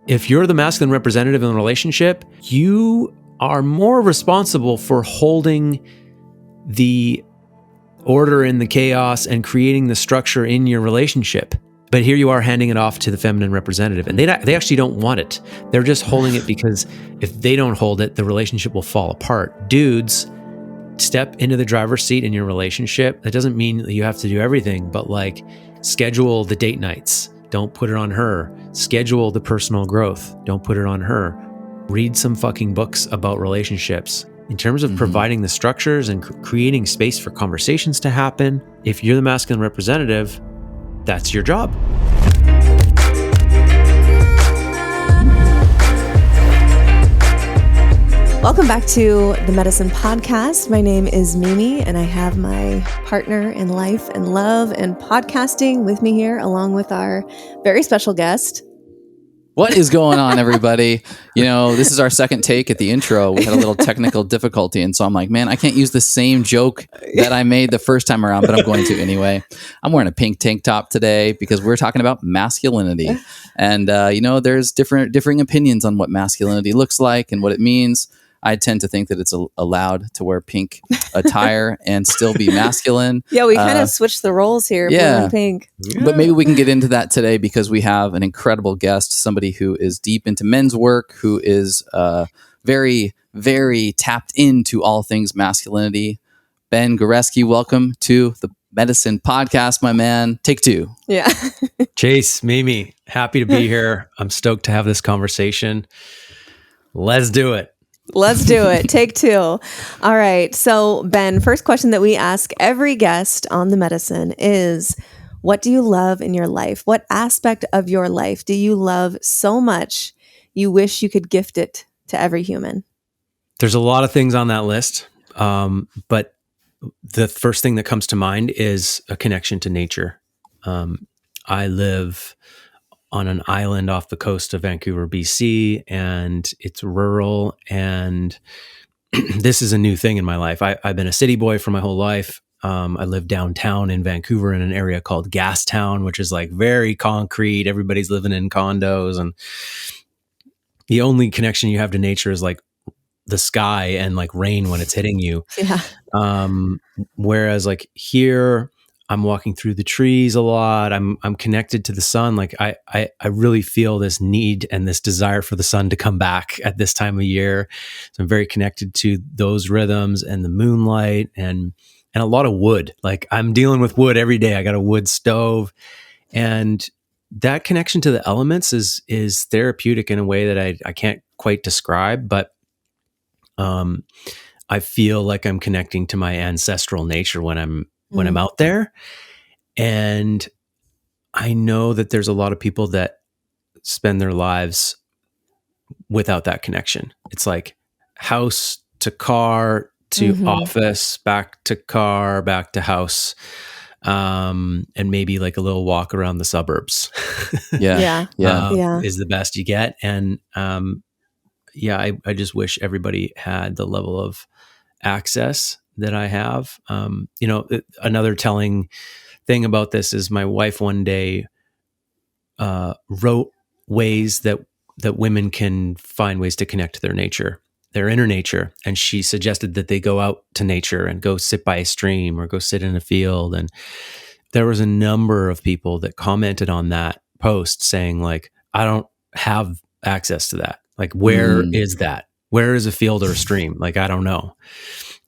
if you're the masculine representative in a relationship, you are more responsible for holding the order in the chaos and creating the structure in your relationship. But here you are handing it off to the feminine representative, and they actually don't want it. They're just holding it because if they don't hold it, the relationship will fall apart. Dudes, step into the driver's seat in your relationship. That doesn't mean that you have to do everything, but like schedule the date nights. Don't put it on her. Schedule the personal growth. Don't put it on her. Read some fucking books about relationships. In terms of providing the structures and creating space for conversations to happen, if you're the masculine representative, that's your job. Welcome back to the Medicin podcast. My name is Mimi, and I have my partner in life and love and podcasting with me here, along with our very special guest. What is going on, everybody? You know, this is our second take at the intro. We had a little technical difficulty, and so I'm like, man, I can't use the same joke that I made the first time around, but I'm going to anyway. I'm wearing a pink tank top today because we're talking about masculinity. And, you know, there's differing opinions on what masculinity looks like and what it means. I tend to think that it's allowed to wear pink attire and still be masculine. Yeah, we kind of switched the roles here, blue and pink. Yeah. But maybe we can get into that today because we have an incredible guest, somebody who is deep into men's work, who is very, very tapped into all things masculinity. Ben Goresky, welcome to the Medicin podcast, my man. Take two. Yeah. Chase, Mimi, happy to be here. I'm stoked to have this conversation. Let's do it. Let's do it. Take two. All right. So, Ben, first question that we ask every guest on the Medicin is, what do you love in your life? What aspect of your life do you love so much you wish you could gift it to every human? There's a lot of things on that list, but the first thing that comes to mind is a connection to nature. I live on an island off the coast of Vancouver, BC, and it's rural. And this is a new thing in my life. I've been a city boy for my whole life. I live downtown in Vancouver in an area called Gastown, which is like very concrete. Everybody's living in condos, and the only connection you have to nature is like the sky and like rain when it's hitting you. Yeah. Whereas like here, I'm walking through the trees a lot. I'm connected to the sun. Like I really feel this need and this desire for the sun to come back at this time of year. So I'm very connected to those rhythms and the moonlight and a lot of wood. Like I'm dealing with wood every day. I got a wood stove, and that connection to the elements is therapeutic in a way that I can't quite describe, but I feel like I'm connecting to my ancestral nature when I'm out there. And I know that there's a lot of people that spend their lives without that connection. It's like house to car to office, back to car, back to house. And maybe like a little walk around the suburbs. Yeah. Is the best you get. And, I just wish everybody had the level of access that I have. Another telling thing about this is my wife one day wrote ways that women can find ways to connect to their nature, their inner nature. And she suggested that they go out to nature and go sit by a stream or go sit in a field. And there was a number of people that commented on that post saying like, I don't have access to that. Like, where is that? Where is a field or a stream? Like, I don't know.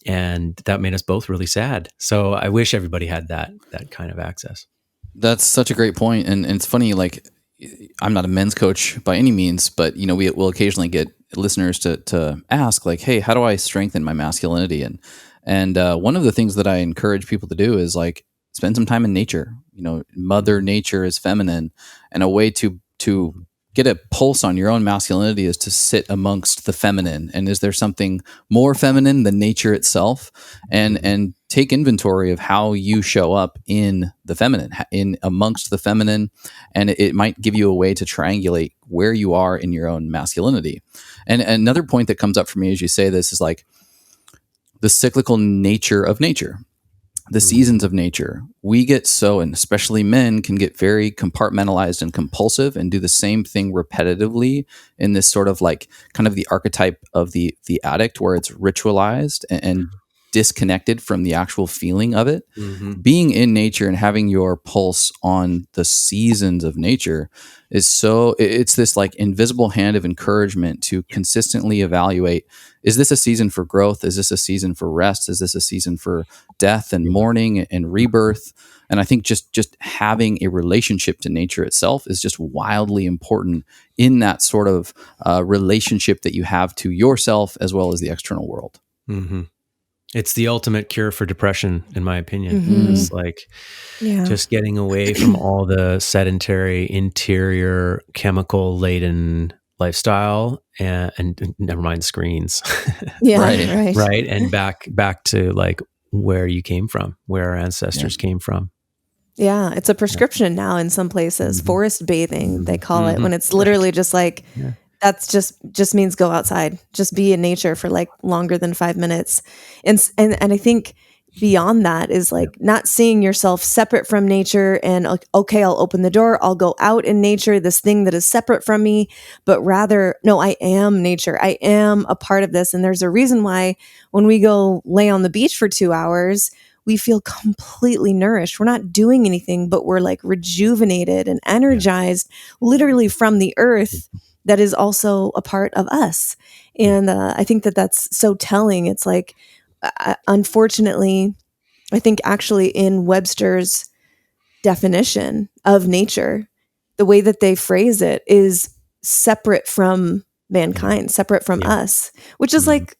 And that made us both really sad. So I wish everybody had that kind of access. That's such a great point. And it's funny, like, I'm not a men's coach by any means, but, you know, we will occasionally get listeners to ask, like, hey, how do I strengthen my masculinity? And one of the things that I encourage people to do is, like, spend some time in nature. You know, Mother Nature is feminine. And a way to get a pulse on your own masculinity is to sit amongst the feminine. And is there something more feminine than nature itself? And take inventory of how you show up in the feminine, in amongst the feminine. And it might give you a way to triangulate where you are in your own masculinity. And another point that comes up for me as you say this is like the cyclical nature of nature. the seasons of nature. We get so, and especially men can get very compartmentalized and compulsive and do the same thing repetitively in this sort of like kind of the archetype of the addict, where it's ritualized and disconnected from the actual feeling of it. Being in nature and having your pulse on the seasons of nature is so, it's this like invisible hand of encouragement to consistently evaluate, is this a season for growth? Is this a season for rest? Is this a season for death and mourning and rebirth? And I think just having a relationship to nature itself is just wildly important in that sort of relationship that you have to yourself as well as the external world. It's the ultimate cure for depression, in my opinion. It's like just getting away from all the sedentary, interior, chemical-laden lifestyle, and never mind screens. Right, and back to like where you came from, where our ancestors came from. Yeah, it's a prescription now in some places. Forest bathing, they call it, when it's literally just like that's just means go outside, just be in nature for like longer than 5 minutes. And I think beyond that is like not seeing yourself separate from nature and like, okay, I'll open the door, I'll go out in nature, this thing that is separate from me, but rather, no, I am nature. I am a part of this. And there's a reason why when we go lay on the beach for 2 hours, we feel completely nourished. We're not doing anything, but we're like rejuvenated and energized literally from the earth that is also a part of us. And I think that that's so telling. It's like, unfortunately, I think actually in Webster's definition of nature, the way that they phrase it is separate from mankind, separate from us, which is like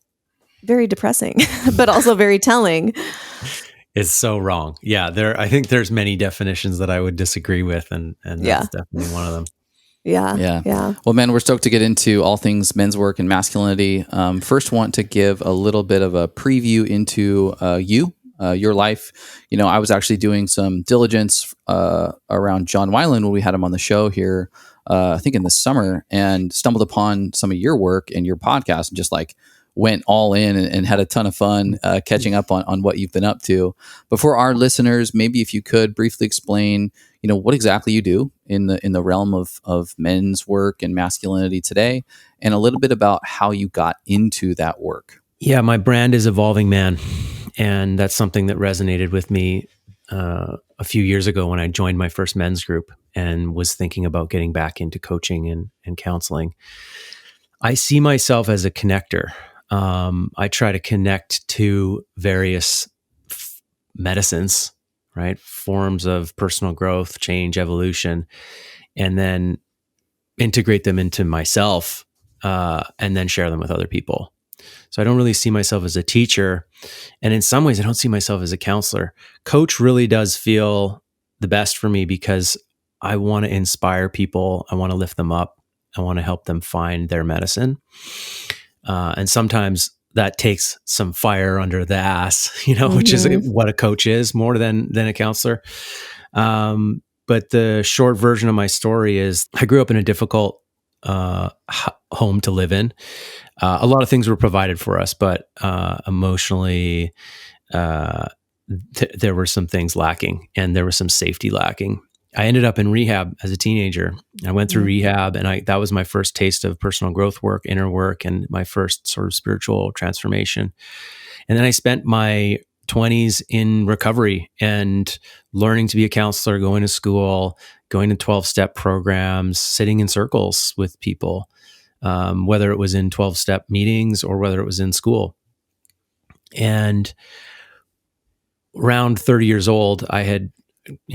very depressing, but also very telling. It's so wrong. Yeah, I think there's many definitions that I would disagree with, and that's definitely one of them. Yeah. Well, man, we're stoked to get into all things men's work and masculinity. First, want to give a little bit of a preview into your life. You know, I was actually doing some diligence around John Weiland when we had him on the show here, I think in the summer, and stumbled upon some of your work and your podcast, and just like went all in and had a ton of fun catching up on what you've been up to. But for our listeners, maybe if you could briefly explain, you know, what exactly you do in the realm of men's work and masculinity today, and a little bit about how you got into that work. Yeah, my brand is Evolving Man, and that's something that resonated with me a few years ago when I joined my first men's group and was thinking about getting back into coaching and counseling. I see myself as a connector. I try to connect to various medicines, right? Forms of personal growth, change, evolution, and then integrate them into myself, and then share them with other people. So I don't really see myself as a teacher. And in some ways, I don't see myself as a counselor. Coach really does feel the best for me because I want to inspire people. I want to lift them up. I want to help them find their medicine. And sometimes that takes some fire under the ass, you know, which is what a coach is more than a counselor. But the short version of my story is I grew up in a difficult home to live in. A lot of things were provided for us, but emotionally, there were some things lacking, and there was some safety lacking. I ended up in rehab as a teenager. I went through rehab, and that was my first taste of personal growth work, inner work, and my first sort of spiritual transformation. And then I spent my 20s in recovery and learning to be a counselor, going to school, going to 12-step programs, sitting in circles with people, whether it was in 12-step meetings or whether it was in school. And around 30 years old, I had,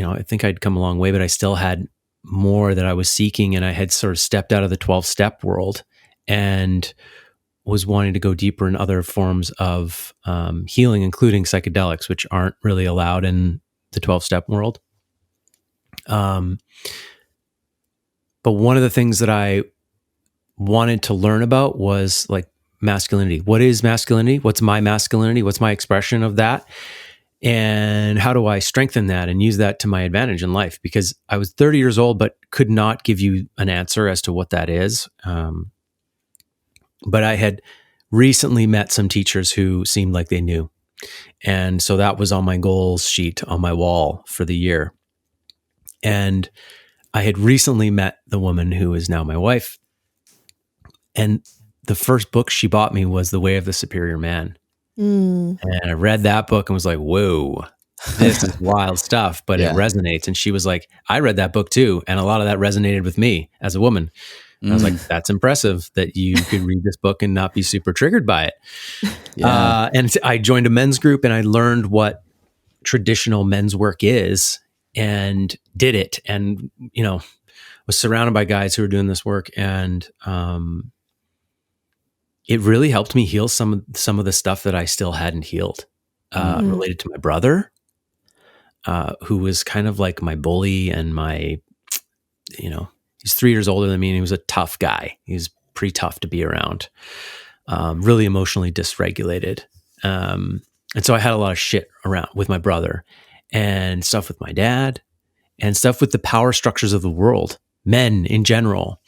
I think I'd come a long way, but I still had more that I was seeking. And I had sort of stepped out of the 12-step world and was wanting to go deeper in other forms of healing, including psychedelics, which aren't really allowed in the 12-step world. But one of the things that I wanted to learn about was like masculinity. What is masculinity? What's my masculinity? What's my expression of that? And how do I strengthen that and use that to my advantage in life? Because I was 30 years old, but could not give you an answer as to what that is. But I had recently met some teachers who seemed like they knew. And so that was on my goals sheet on my wall for the year. And I had recently met the woman who is now my wife. And the first book she bought me was The Way of the Superior Man. And I read that book and was like, whoa, this is wild stuff, but it resonates. And she was like, I read that book too. And a lot of that resonated with me as a woman. And I was like, that's impressive that you could read this book and not be super triggered by it. And I joined a men's group and I learned what traditional men's work is and did it. And, you know, was surrounded by guys who were doing this work. And it really helped me heal some of the stuff that I still hadn't healed, related to my brother, who was kind of like my bully and my, you know, he's 3 years older than me and he was a tough guy. He was pretty tough to be around, really emotionally dysregulated. And so I had a lot of shit around with my brother and stuff with my dad and stuff with the power structures of the world, men in general.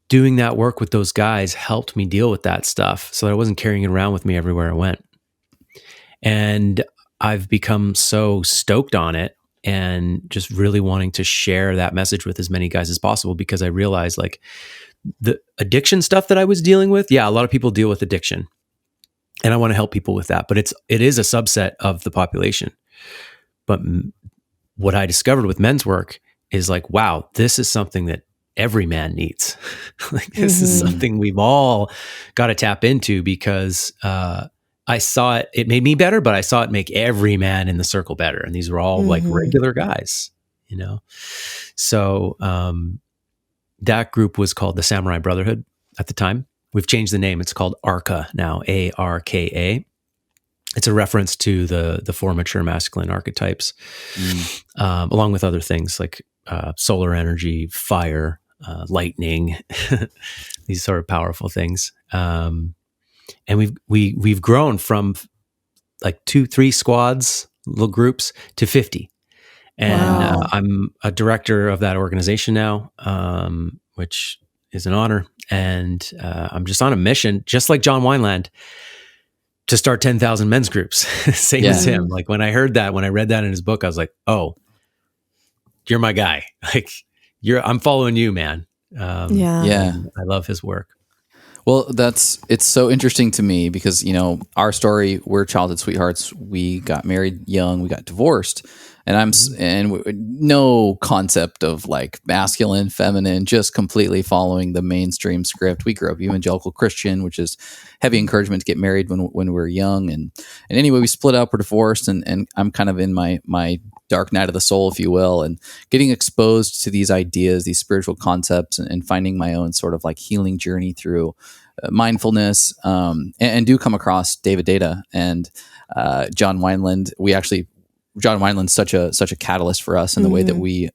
Doing that work with those guys helped me deal with that stuff so that I wasn't carrying it around with me everywhere I went. And I've become so stoked on it and just really wanting to share that message with as many guys as possible, because I realized like the addiction stuff that I was dealing with. Yeah, a lot of people deal with addiction and I want to help people with that, but it is a subset of the population. But what I discovered with men's work is like, wow, this is something that every man needs. Like this is something we've all got to tap into, because I saw it made me better, but I saw it make every man in the circle better. And these were all like regular guys, you know? So that group was called the Samurai Brotherhood at the time. We've changed the name. It's called ARKA now, ARKA. It's a reference to the four mature masculine archetypes, along with other things like solar energy, fire, lightning, these sort of powerful things. And we've grown from like 2-3 squads, little groups, to 50. And I'm a director of that organization now, which is an honor. And I'm just on a mission, just like John Wineland, to start 10,000 men's groups. Same as him. Like when I read that in his book, I was like, oh, you're my guy. Like I'm following you, man. I love his work. Well, it's so interesting to me because, you know, our story, we're childhood sweethearts. We got married young, we got divorced, and no concept of like masculine, feminine, just completely following the mainstream script. We grew up evangelical Christian, which is heavy encouragement to get married when we were young. And anyway, we split up, we're divorced, and I'm kind of in my dark night of the soul, if you will, and getting exposed to these ideas, these spiritual concepts, and finding my own sort of like healing journey through mindfulness, and do come across David Data and John Wineland. John Wineland's such a catalyst for us in the way that we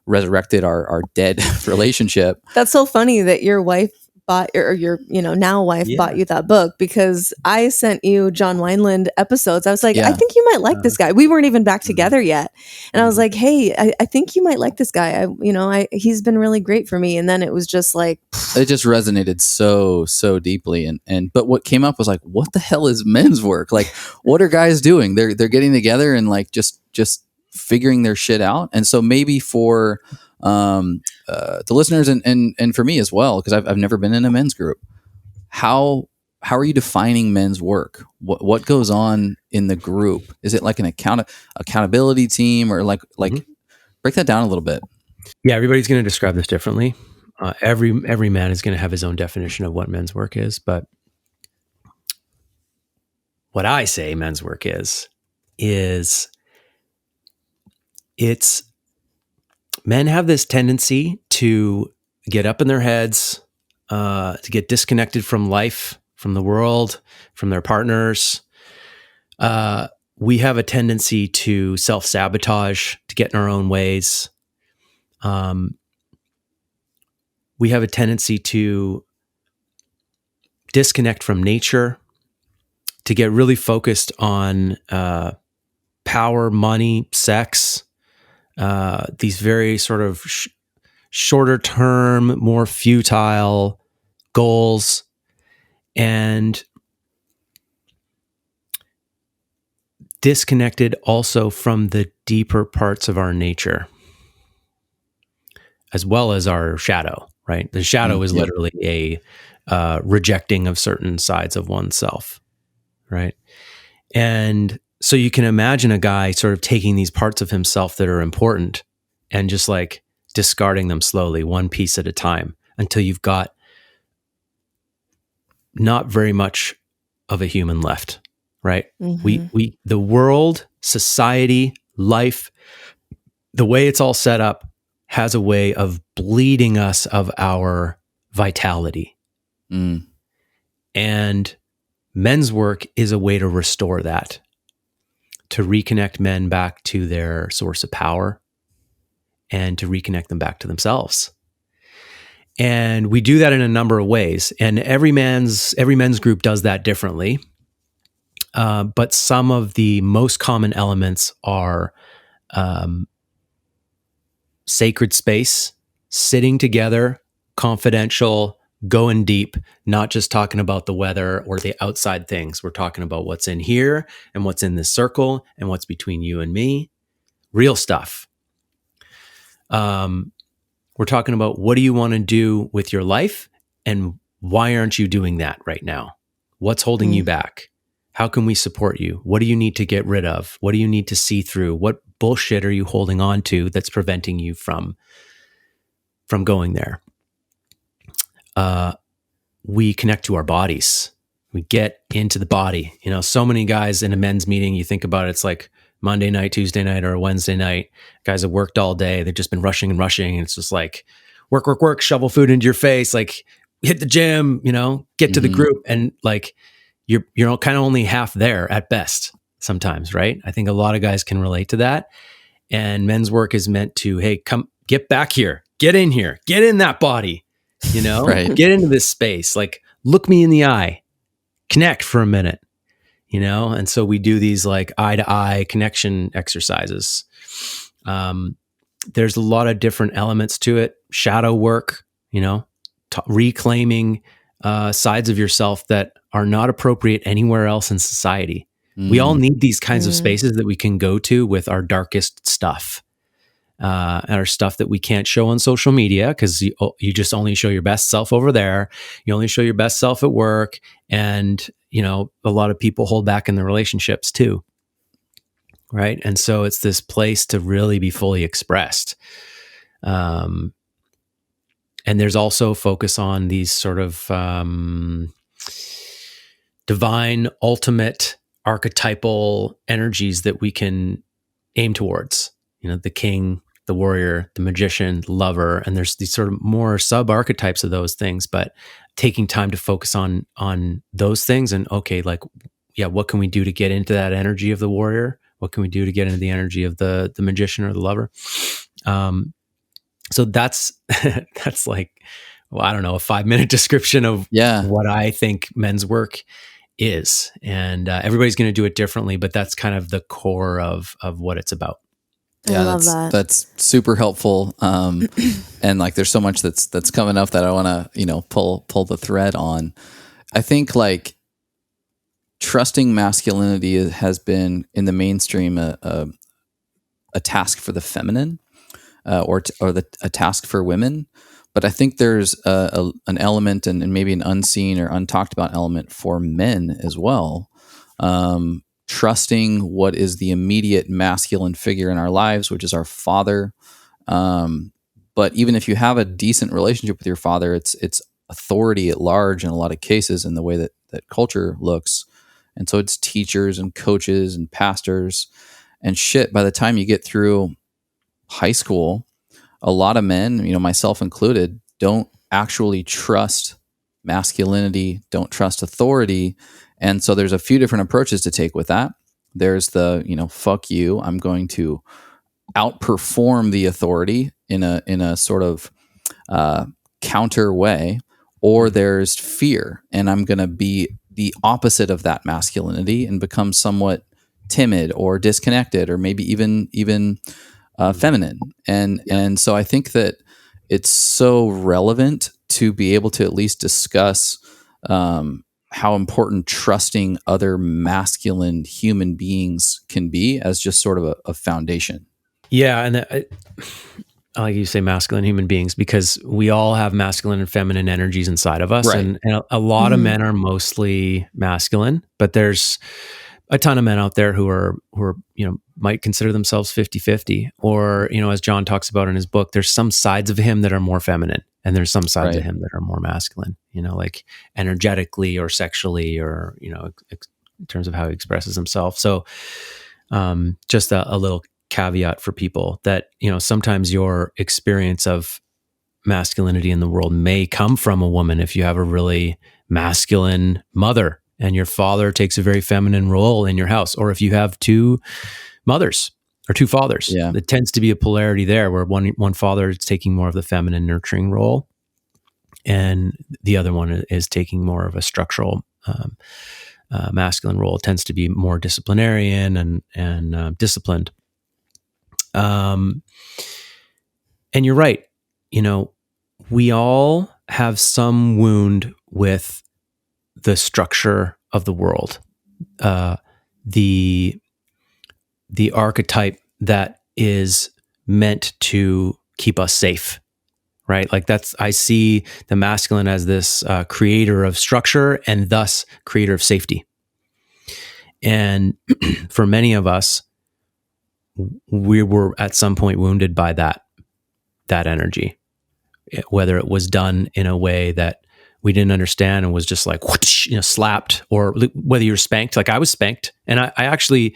resurrected our dead relationship. That's so funny that your wife bought your now wife bought you that book, because I sent you John Wineland episodes. I was like, I think you might like this guy. We weren't even back together yet. And I was like, hey, I think you might like this guy. He's been really great for me. And then it was just like, it just resonated so deeply. But what came up was like, what the hell is men's work? Like, what are guys doing? They're getting together and like just figuring their shit out. And so maybe for the listeners and for me as well, because I've never been in a men's group. How are you defining men's work? What goes on in the group? Is it like an accountability team, or like break that down a little bit? Yeah, everybody's going to describe this differently. Every man is going to have his own definition of what men's work is, but what I say men's work is it's men have this tendency to get up in their heads, to get disconnected from life, from the world, from their partners. We have a tendency to self-sabotage, to get in our own ways. We have a tendency to disconnect from nature, to get really focused on power, money, sex, these very sort of shorter term, more futile goals. and disconnected also from the deeper parts of our nature, as well as our shadow, right? The shadow is literally a rejecting of certain sides of oneself, right? And so you can imagine a guy sort of taking these parts of himself that are important and just like discarding them slowly, one piece at a time, until you've got not very much of a human left, right? The world, society, life, the way it's all set up has a way of bleeding us of our vitality. And men's work is a way to restore that, to reconnect men back to their source of power and to reconnect them back to themselves. And we do that in a number of ways. And every men's group does that differently. But some of the most common elements are sacred space, sitting together, confidential, going deep, not just talking about the weather or the outside things. We're talking about what's in here and what's in this circle and what's between you and me. Real stuff. We're talking about what do you want to do with your life and why aren't you doing that right now? What's holding you back? How can we support you? What do you need to get rid of? What do you need to see through? What bullshit are you holding on to that's preventing you from going there? We connect to our bodies. We get into the body. You know, so many guys in a men's meeting, you think about it, it's like Monday night, Tuesday night, or a Wednesday night. Guys have worked all day. They've just been rushing and rushing. And it's just like work, shovel food into your face, like hit the gym, you know, get to the group. And like, you're kind of only half there at best sometimes, right? I think a lot of guys can relate to that. And men's work is meant to, hey, come get back here, get in here, get in that body, you know, get into this space, like look me in the eye, connect for a minute, you know? And so we do these like eye to eye connection exercises. There's a lot of different elements to it. Shadow work, you know, reclaiming sides of yourself that are not appropriate anywhere else in society. We all need these kinds of spaces that we can go to with our darkest stuff, and our stuff that we can't show on social media because you just only show your best self over there. You only show your best self at work. And, you know, a lot of people hold back in their relationships too. Right. And so it's this place to really be fully expressed. And there's also focus on these sort of divine, ultimate, archetypal energies that we can aim towards. You know, the king, the warrior, the magician, the lover, and there's these sort of more sub-archetypes of those things, but taking time to focus on those things and, okay, like, yeah, what can we do to get into that energy of the warrior? What can we do to get into the energy of the magician or the lover? So that's like, well, I don't know, a 5-minute description of what I think men's work is. And everybody's going to do it differently, but that's kind of the core of what it's about. I love that. That's super helpful. And like, there's so much that's coming up that I want to, you know, pull the thread on. I think like trusting masculinity has been in the mainstream a task for the feminine, or a task for women. But I think there's an element and maybe an unseen or untalked about element for men as well. Trusting what is the immediate masculine figure in our lives, which is our father. But even if you have a decent relationship with your father, it's authority at large in a lot of cases in the way that culture looks. And so it's teachers and coaches and pastors and shit. By the time you get through high school, a lot of men, you know, myself included, don't actually trust masculinity, don't trust authority. And so there's a few different approaches to take with that. There's the, you know, fuck you, I'm going to outperform the authority in a sort of counter way. Or there's fear, and I'm going to be the opposite of that masculinity and become somewhat timid or disconnected or maybe even feminine. And so I think that it's so relevant to be able to at least discuss how important trusting other masculine human beings can be as just sort of a foundation. Yeah. And I like you say masculine human beings because we all have masculine and feminine energies inside of us. Right. And a lot of men are mostly masculine, but there's a ton of men out there who are, might consider themselves 50-50, or, as John talks about in his book, there's some sides of him that are more feminine and there's some sides of him that are more masculine, like energetically or sexually, or, in terms of how he expresses himself. So, just a little caveat for people that, sometimes your experience of masculinity in the world may come from a woman if you have a really masculine mother and your father takes a very feminine role in your house, or if you have two mothers or two fathers. Yeah. It tends to be a polarity there where one father is taking more of the feminine nurturing role and the other one is taking more of a structural masculine role. It tends to be more disciplinarian and disciplined. And you're right. We all have some wound with the structure of the world, the archetype that is meant to keep us safe, right? Like I see the masculine as this creator of structure and thus creator of safety. And for many of us, we were at some point wounded by that energy, whether it was done in a way that we didn't understand and was just like, whoosh, slapped, or whether you were spanked. Like I was spanked. And I actually,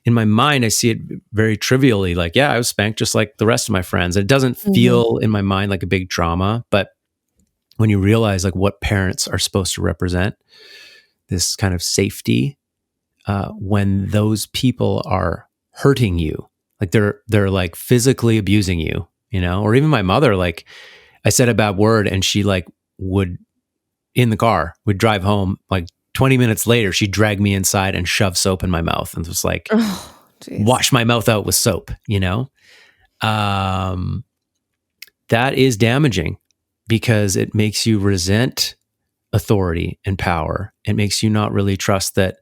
in my mind, I see it very trivially. Like, yeah, I was spanked just like the rest of my friends. It doesn't feel in my mind like a big trauma. But when you realize like what parents are supposed to represent, this kind of safety, when those people are hurting you, like they're like physically abusing you, or even my mother, like I said a bad word and she like would drive home, like 20 minutes later, she'd drag me inside and shove soap in my mouth and was like, wash my mouth out with soap, that is damaging because it makes you resent authority and power. It makes you not really trust that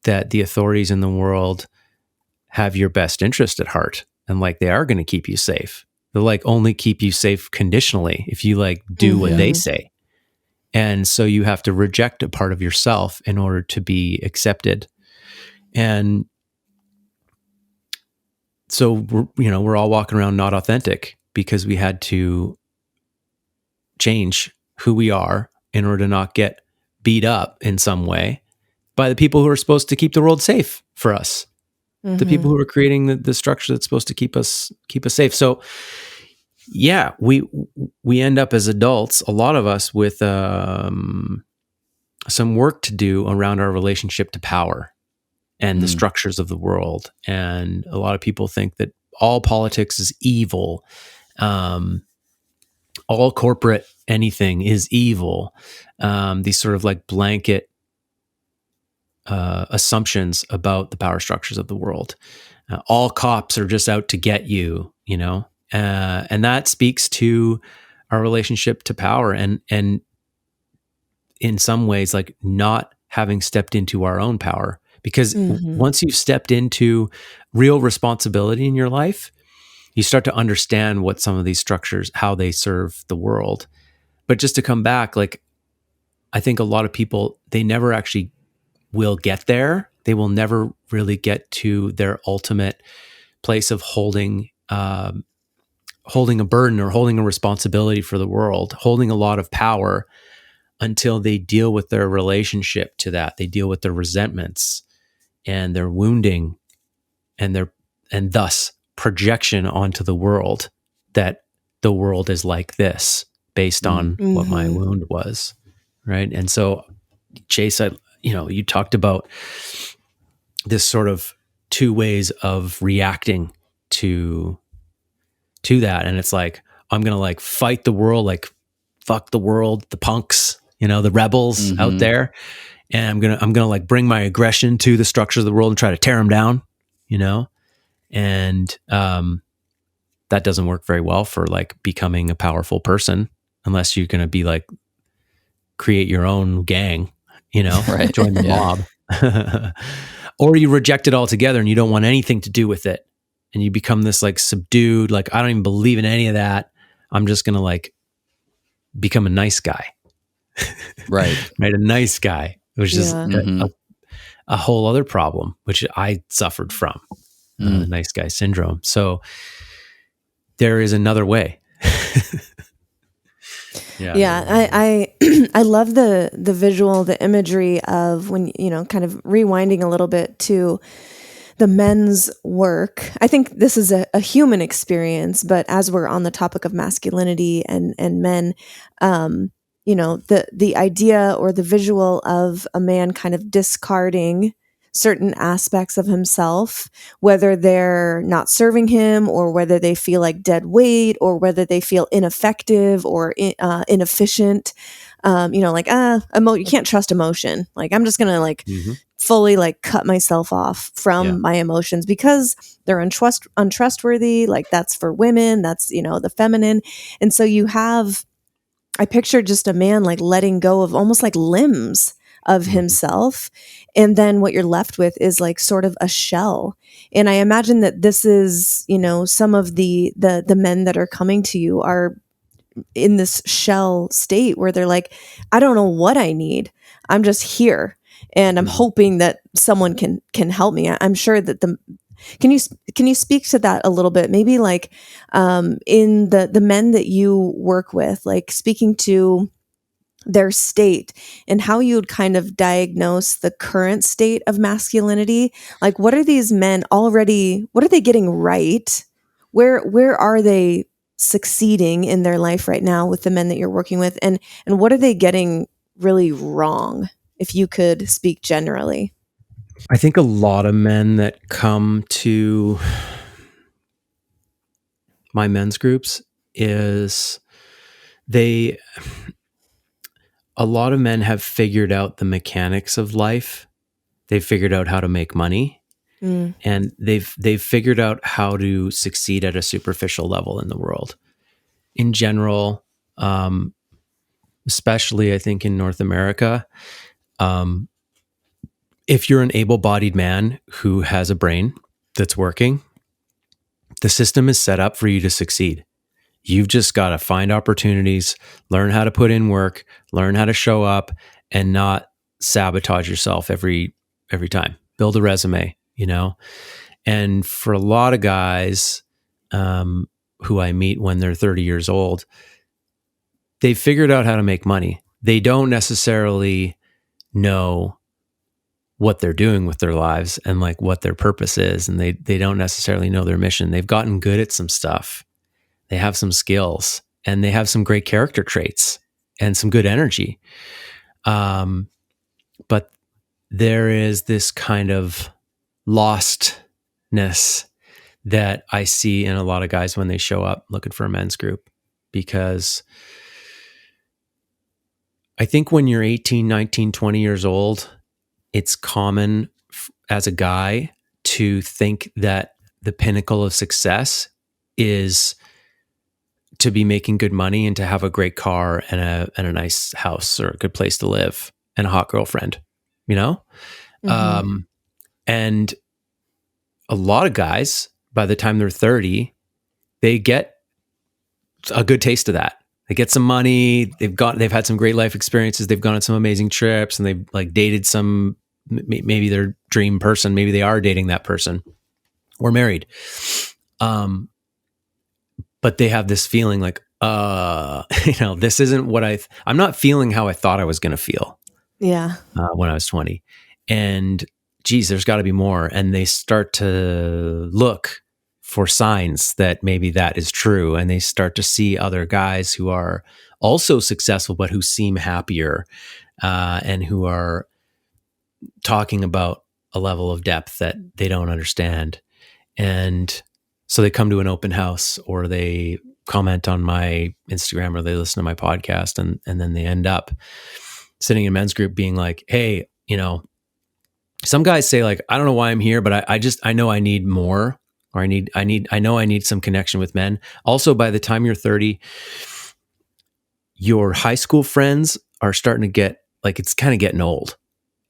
the authorities in the world have your best interest at heart. And like, they are going to keep you safe. They'll like only keep you safe conditionally if you like do what they say. And so you have to reject a part of yourself in order to be accepted. And so, we're all walking around not authentic because we had to change who we are in order to not get beat up in some way by the people who are supposed to keep the world safe for us. The people who are creating the structure that's supposed to keep us safe. So yeah, we end up as adults, a lot of us, with some work to do around our relationship to power and the structures of the world. And a lot of people think that all politics is evil. All corporate anything is evil. These sort of like blanket assumptions about the power structures of the world. All cops are just out to get you, and that speaks to our relationship to power and in some ways like not having stepped into our own power, because once you've stepped into real responsibility in your life, you start to understand what some of these structures, how they serve the world. But just to come back, like, I think a lot of people, they never actually will get there. They will never really get to their ultimate place of holding a burden or holding a responsibility for the world, holding a lot of power, until they deal with their relationship to that. They deal with their resentments and their wounding and thus projection onto the world that the world is like this based on what my wound was. Right. And so, Chase, you talked about this sort of two ways of reacting to that. And it's like, I'm going to like fight the world, like fuck the world, the punks, the rebels out there. And I'm going to like bring my aggression to the structures of the world and try to tear them down, and that doesn't work very well for like becoming a powerful person, unless you're going to be like, create your own gang, Right. join the mob. Or you reject it altogether and you don't want anything to do with it. And you become this like subdued, like, I don't even believe in any of that. I'm just going to like become a nice guy. Right. Right. A nice guy, which is Mhm. a whole other problem, which I suffered from, nice guy syndrome. So there is another way. Yeah, I I love the visual, the imagery of when, kind of rewinding a little bit to the men's work. I think this is a human experience, but as we're on the topic of masculinity and men, the idea or the visual of a man kind of discarding certain aspects of himself, whether they're not serving him or whether they feel like dead weight or whether they feel ineffective or inefficient. You can't trust emotion. Like, I'm just going to like fully like cut myself off from my emotions because they're untrustworthy. Like, that's for women, that's, the feminine. And so I pictured just a man like letting go of almost like limbs of himself. And then what you're left with is like sort of a shell. And I imagine that this is, some of the men that are coming to you are in this shell state where they're like, I don't know what I need. I'm just here. And I'm hoping that someone can help me. I'm sure that can you speak to that a little bit? Maybe like in the men that you work with, like speaking to their state and how you would kind of diagnose the current state of masculinity. Like, what are these men already, what are they getting right? Where are they succeeding in their life right now with the men that you're working with? And what are they getting really wrong? If you could speak generally. I think a lot of men that come to my men's groups a lot of men have figured out the mechanics of life. They've figured out how to make money, and they've figured out how to succeed at a superficial level in the world. In general, especially I think in North America, if you're an able-bodied man who has a brain that's working, the system is set up for you to succeed. You've just got to find opportunities, learn how to put in work, learn how to show up, and not sabotage yourself every time. Build a resume, And for a lot of guys who I meet when they're 30 years old, they've figured out how to make money. They don't necessarily know what they're doing with their lives and like what their purpose is, and they don't necessarily know their mission. They've gotten good at some stuff. They have some skills and they have some great character traits and some good energy. But there is this kind of lostness that I see in a lot of guys when they show up looking for a men's group, because I think when you're 18, 19, 20 years old, it's common as a guy to think that the pinnacle of success is to be making good money and to have a great car and a nice house or a good place to live and a hot girlfriend, and a lot of guys, by the time they're 30, they get a good taste of that. They get some money. They've had some great life experiences. They've gone on some amazing trips, and they've like dated maybe their dream person. Maybe they are dating that person or married. But they have this feeling like, this isn't what I'm not feeling how I thought I was going to feel. Yeah. When I was 20, and geez, there's got to be more. And they start to look for signs that maybe that is true. And they start to see other guys who are also successful, but who seem happier, and who are talking about a level of depth that they don't understand. And so they come to an open house, or they comment on my Instagram, or they listen to my podcast, and then they end up sitting in a men's group being like, hey, some guys say like, I don't know why I'm here, but I know I need more, or I know I need some connection with men. Also, by the time you're 30, your high school friends are starting to get like, it's kind of getting old.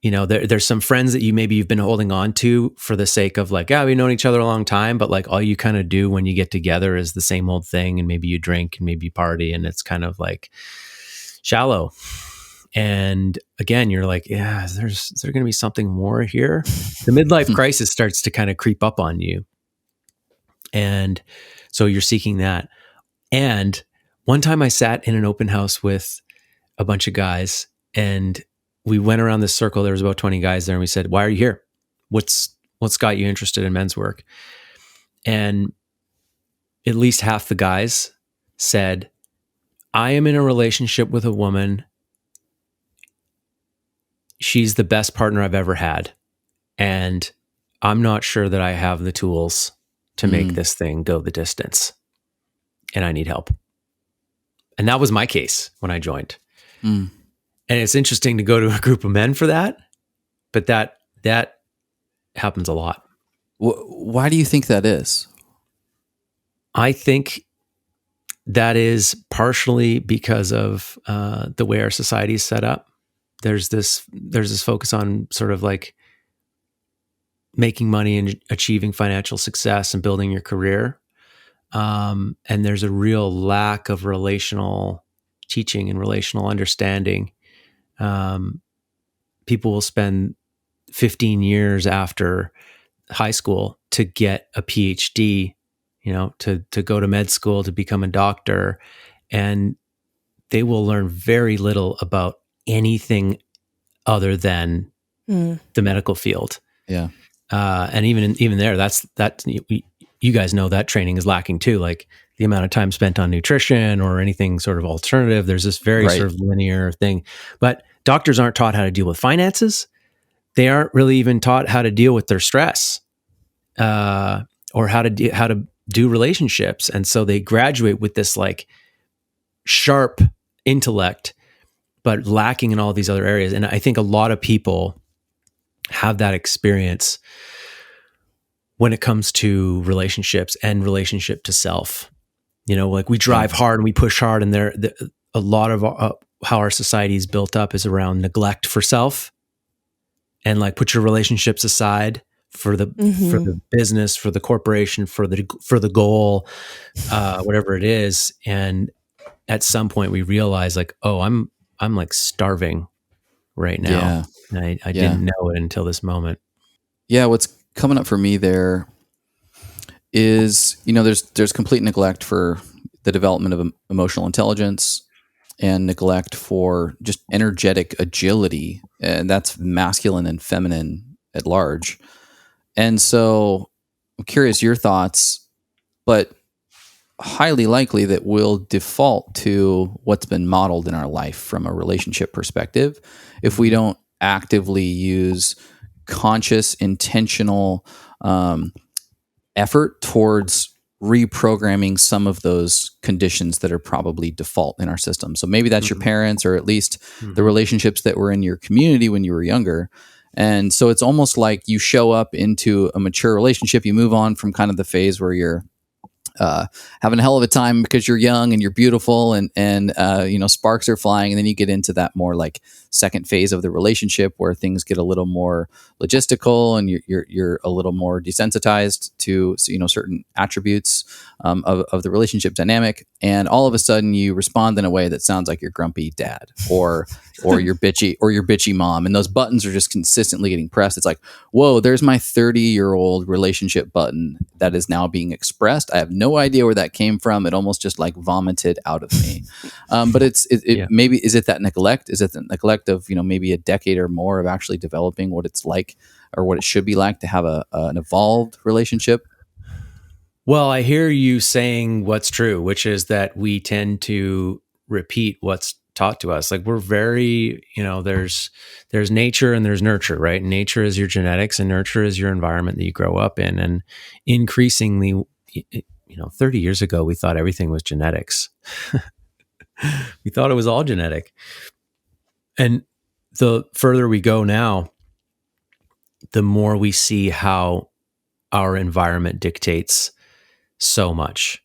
there's some friends that you've been holding on to for the sake of like, we've known each other a long time, but like all you kind of do when you get together is the same old thing, and maybe you drink and maybe you party, and it's kind of like shallow. And again, you're like, is there going to be something more here? The midlife crisis starts to kind of creep up on you. And so you're seeking that. And one time I sat in an open house with a bunch of guys, and we went around this circle. There was about 20 guys there, and we said, why are you here? What's got you interested in men's work? And at least half the guys said, I am in a relationship with a woman. She's the best partner I've ever had. And I'm not sure that I have the tools to make this thing go the distance. And I need help. And that was my case when I joined. And it's interesting to go to a group of men for that, but that happens a lot. Why do you think that is? I think that is partially because of the way our society is set up. There's this focus on sort of like making money and achieving financial success and building your career. And there's a real lack of relational teaching and relational understanding. People will spend 15 years after high school to get a PhD, to go to med school, to become a doctor, and they will learn very little about anything other than the medical field. Yeah. And even there, you guys know that training is lacking too. Like the amount of time spent on nutrition or anything sort of alternative, there's this very sort of linear thing. But doctors aren't taught how to deal with finances. They aren't really even taught how to deal with their stress, or how to do relationships. And so they graduate with this like sharp intellect, but lacking in all these other areas. And I think a lot of people have that experience when it comes to relationships and relationship to self. Like we drive hard and we push hard, and a lot of how our society is built up is around neglect for self, and like put your relationships aside for the business, for the corporation, for the goal, whatever it is. And at some point we realize like, oh, I'm like starving right now. Yeah. And I didn't know it until this moment. Yeah. What's coming up for me there is, there's complete neglect for the development of emotional intelligence and neglect for just energetic agility. And that's masculine and feminine at large. And so I'm curious your thoughts, but highly likely that we'll default to what's been modeled in our life from a relationship perspective if we don't actively use conscious, intentional effort towards reprogramming some of those conditions that are probably default in our system. So maybe that's your parents, or at least the relationships that were in your community when you were younger. And so it's almost like you show up into a mature relationship, you move on from kind of the phase where you're having a hell of a time because you're young and you're beautiful and sparks are flying. And then you get into that more like second phase of the relationship where things get a little more logistical and you're a little more desensitized to, certain attributes of the relationship dynamic. And all of a sudden you respond in a way that sounds like your grumpy dad or your bitchy mom. And those buttons are just consistently getting pressed. It's like, whoa, there's my 30-year-old relationship button that is now being expressed. I have no idea where that came from. It almost just like vomited out of me. But maybe, is it that neglect? Is it the neglect of, maybe a decade or more of actually developing what it's like or what it should be like to have an evolved relationship? Well, I hear you saying what's true, which is that we tend to repeat what's taught to us. Like we're very, there's nature and there's nurture, right? Nature is your genetics and nurture is your environment that you grow up in. And increasingly, 30 years ago, we thought everything was genetics. We thought it was all genetic. And the further we go now, the more we see how our environment dictates so much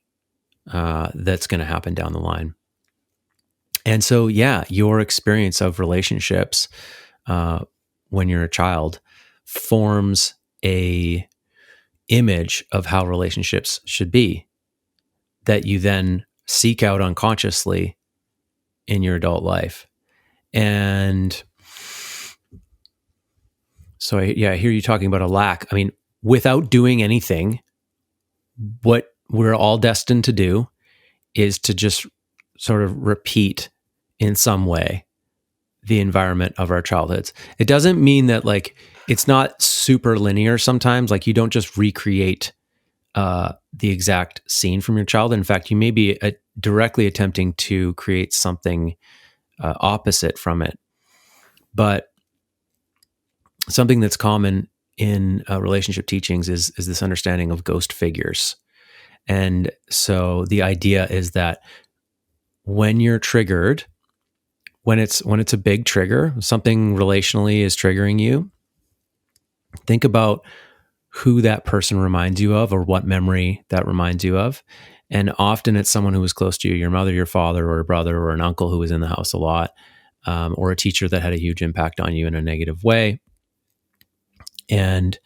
that's going to happen down the line. And so, your experience of relationships when you're a child forms a image of how relationships should be that you then seek out unconsciously in your adult life. And so I hear you talking about a lack. I mean, without doing anything, what we're all destined to do is to just sort of repeat in some way the environment of our childhoods. It doesn't mean that like it's not super linear sometimes. Like you don't just recreate the exact scene from your childhood. In fact, you may be directly attempting to create something opposite from it. But something that's common in relationship teachings is this understanding of ghost figures. And so the idea is that when you're triggered, when it's a big trigger, something relationally is triggering you, think about who that person reminds you of or what memory that reminds you of. And often it's someone who was close to you, your mother, your father, or a brother, or an uncle who was in the house a lot, or a teacher that had a huge impact on you in a negative way. And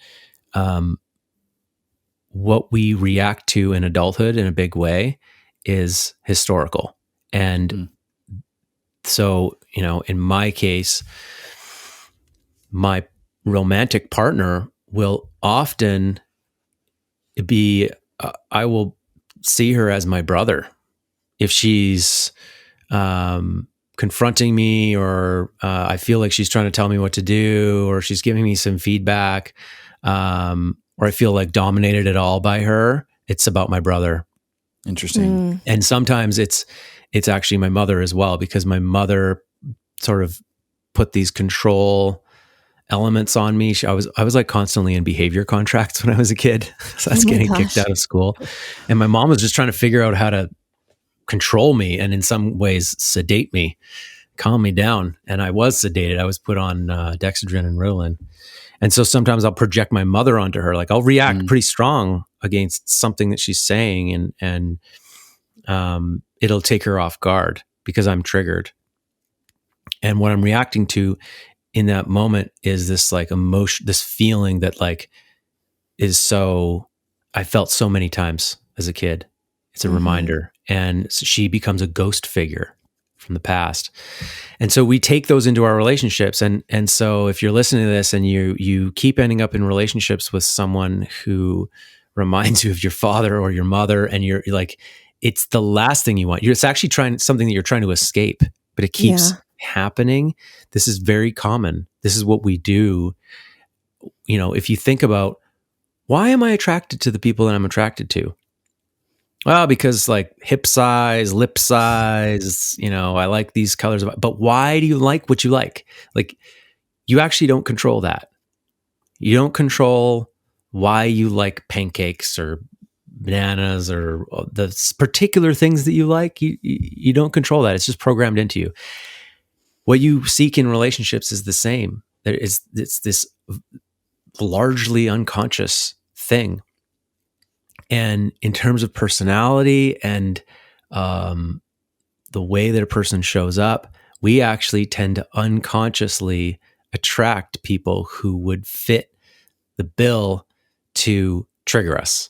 what we react to in adulthood in a big way is historical. And so, in my case, my romantic partner will often be, I will see her as my brother. If she's confronting me, or I feel like she's trying to tell me what to do, or she's giving me some feedback, or I feel like dominated at all by her, it's about my brother. Interesting. And sometimes it's actually my mother as well, because my mother sort of put these control elements on me. I was like constantly in behavior contracts when I was a kid. So I was getting kicked out of school. And my mom was just trying to figure out how to control me and in some ways sedate me, calm me down. And I was sedated. I was put on Dexedrine and Ritalin. And so sometimes I'll project my mother onto her. Like I'll react pretty strong against something that she's saying, and it'll take her off guard because I'm triggered. And what I'm reacting to in that moment is this like emotion, this feeling that like I felt so many times as a kid. It's a reminder. And so she becomes a ghost figure from the past. And so we take those into our relationships. And so if you're listening to this and you keep ending up in relationships with someone who reminds you of your father or your mother, and you're like, it's the last thing you want. It's actually something that you're trying to escape, but it keeps happening. This is very common. This is what we do. If you think about, why am I attracted to the people that I'm attracted to? Well, because like hip size, lip size, I like these colors. But why do you like what you like? Like, you actually don't control that. You don't control why you like pancakes or bananas or the particular things that you like. You don't control that. It's just programmed into you. What you seek in relationships is the same. It's this largely unconscious thing. And in terms of personality and the way that a person shows up, we actually tend to unconsciously attract people who would fit the bill to trigger us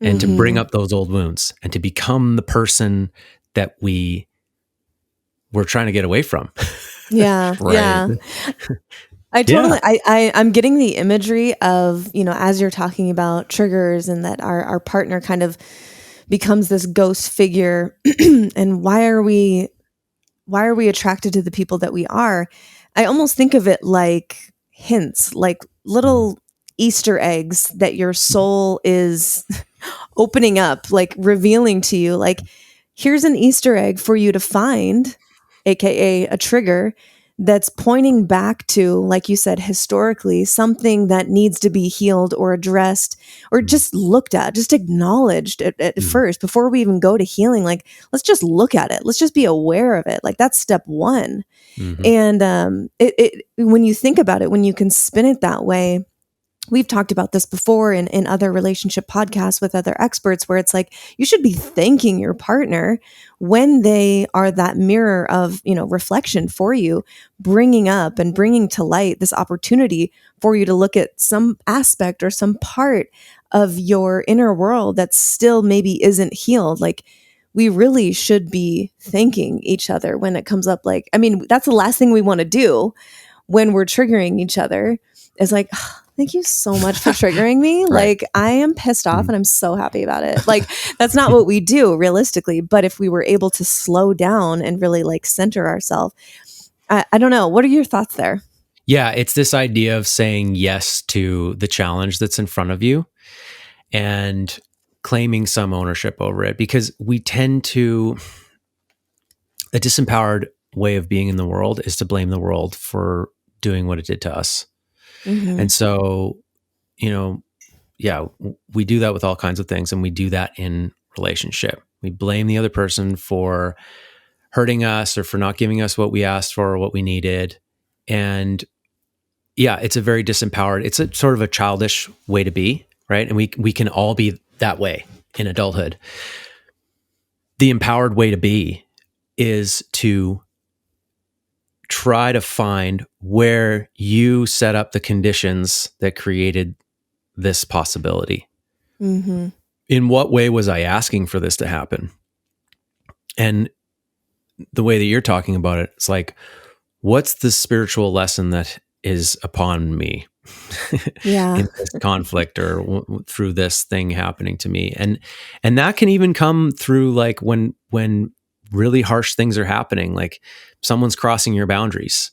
and to bring up those old wounds and to become the person that we're trying to get away from. Yeah. Right. Yeah. I totally, I'm getting the imagery of, as you're talking about triggers and that our partner kind of becomes this ghost figure and why are we attracted to the people that we are? I almost think of it like hints, like little Easter eggs that your soul is opening up, like revealing to you, like, here's an Easter egg for you to find, AKA a trigger that's pointing back to, like you said, historically, something that needs to be healed or addressed or just looked at, just acknowledged at first before we even go to healing. Like, let's just look at it. Let's just be aware of it. Like, that's step one. And when you think about it, when you can spin it that way, we've talked about this before in other relationship podcasts with other experts, where it's like you should be thanking your partner when they are that mirror of, reflection for you, bringing up and bringing to light this opportunity for you to look at some aspect or some part of your inner world that still maybe isn't healed. Like, we really should be thanking each other when it comes up. Like, I mean, that's the last thing we want to do when we're triggering each other, is like, thank you so much for triggering me. Right. Like, I am pissed off and I'm so happy about it. Like, that's not what we do realistically. But if we were able to slow down and really like center ourselves, I don't know. What are your thoughts there? Yeah, it's this idea of saying yes to the challenge that's in front of you and claiming some ownership over it, because we tend to, a disempowered way of being in the world is to blame the world for doing what it did to us. Mm-hmm. And so, yeah, we do that with all kinds of things, and we do that in relationship. We blame the other person for hurting us or for not giving us what we asked for or what we needed. And yeah, it's a very disempowered, it's a sort of a childish way to be, right? And we can all be that way in adulthood. The empowered way to be is to try to find where you set up the conditions that created this possibility. Mm-hmm. In what way was I asking for this to happen? And the way that you're talking about it, it's like, what's the spiritual lesson that is upon me Yeah. in this conflict or through this thing happening to me? And that can even come through like when really harsh things are happening, like someone's crossing your boundaries.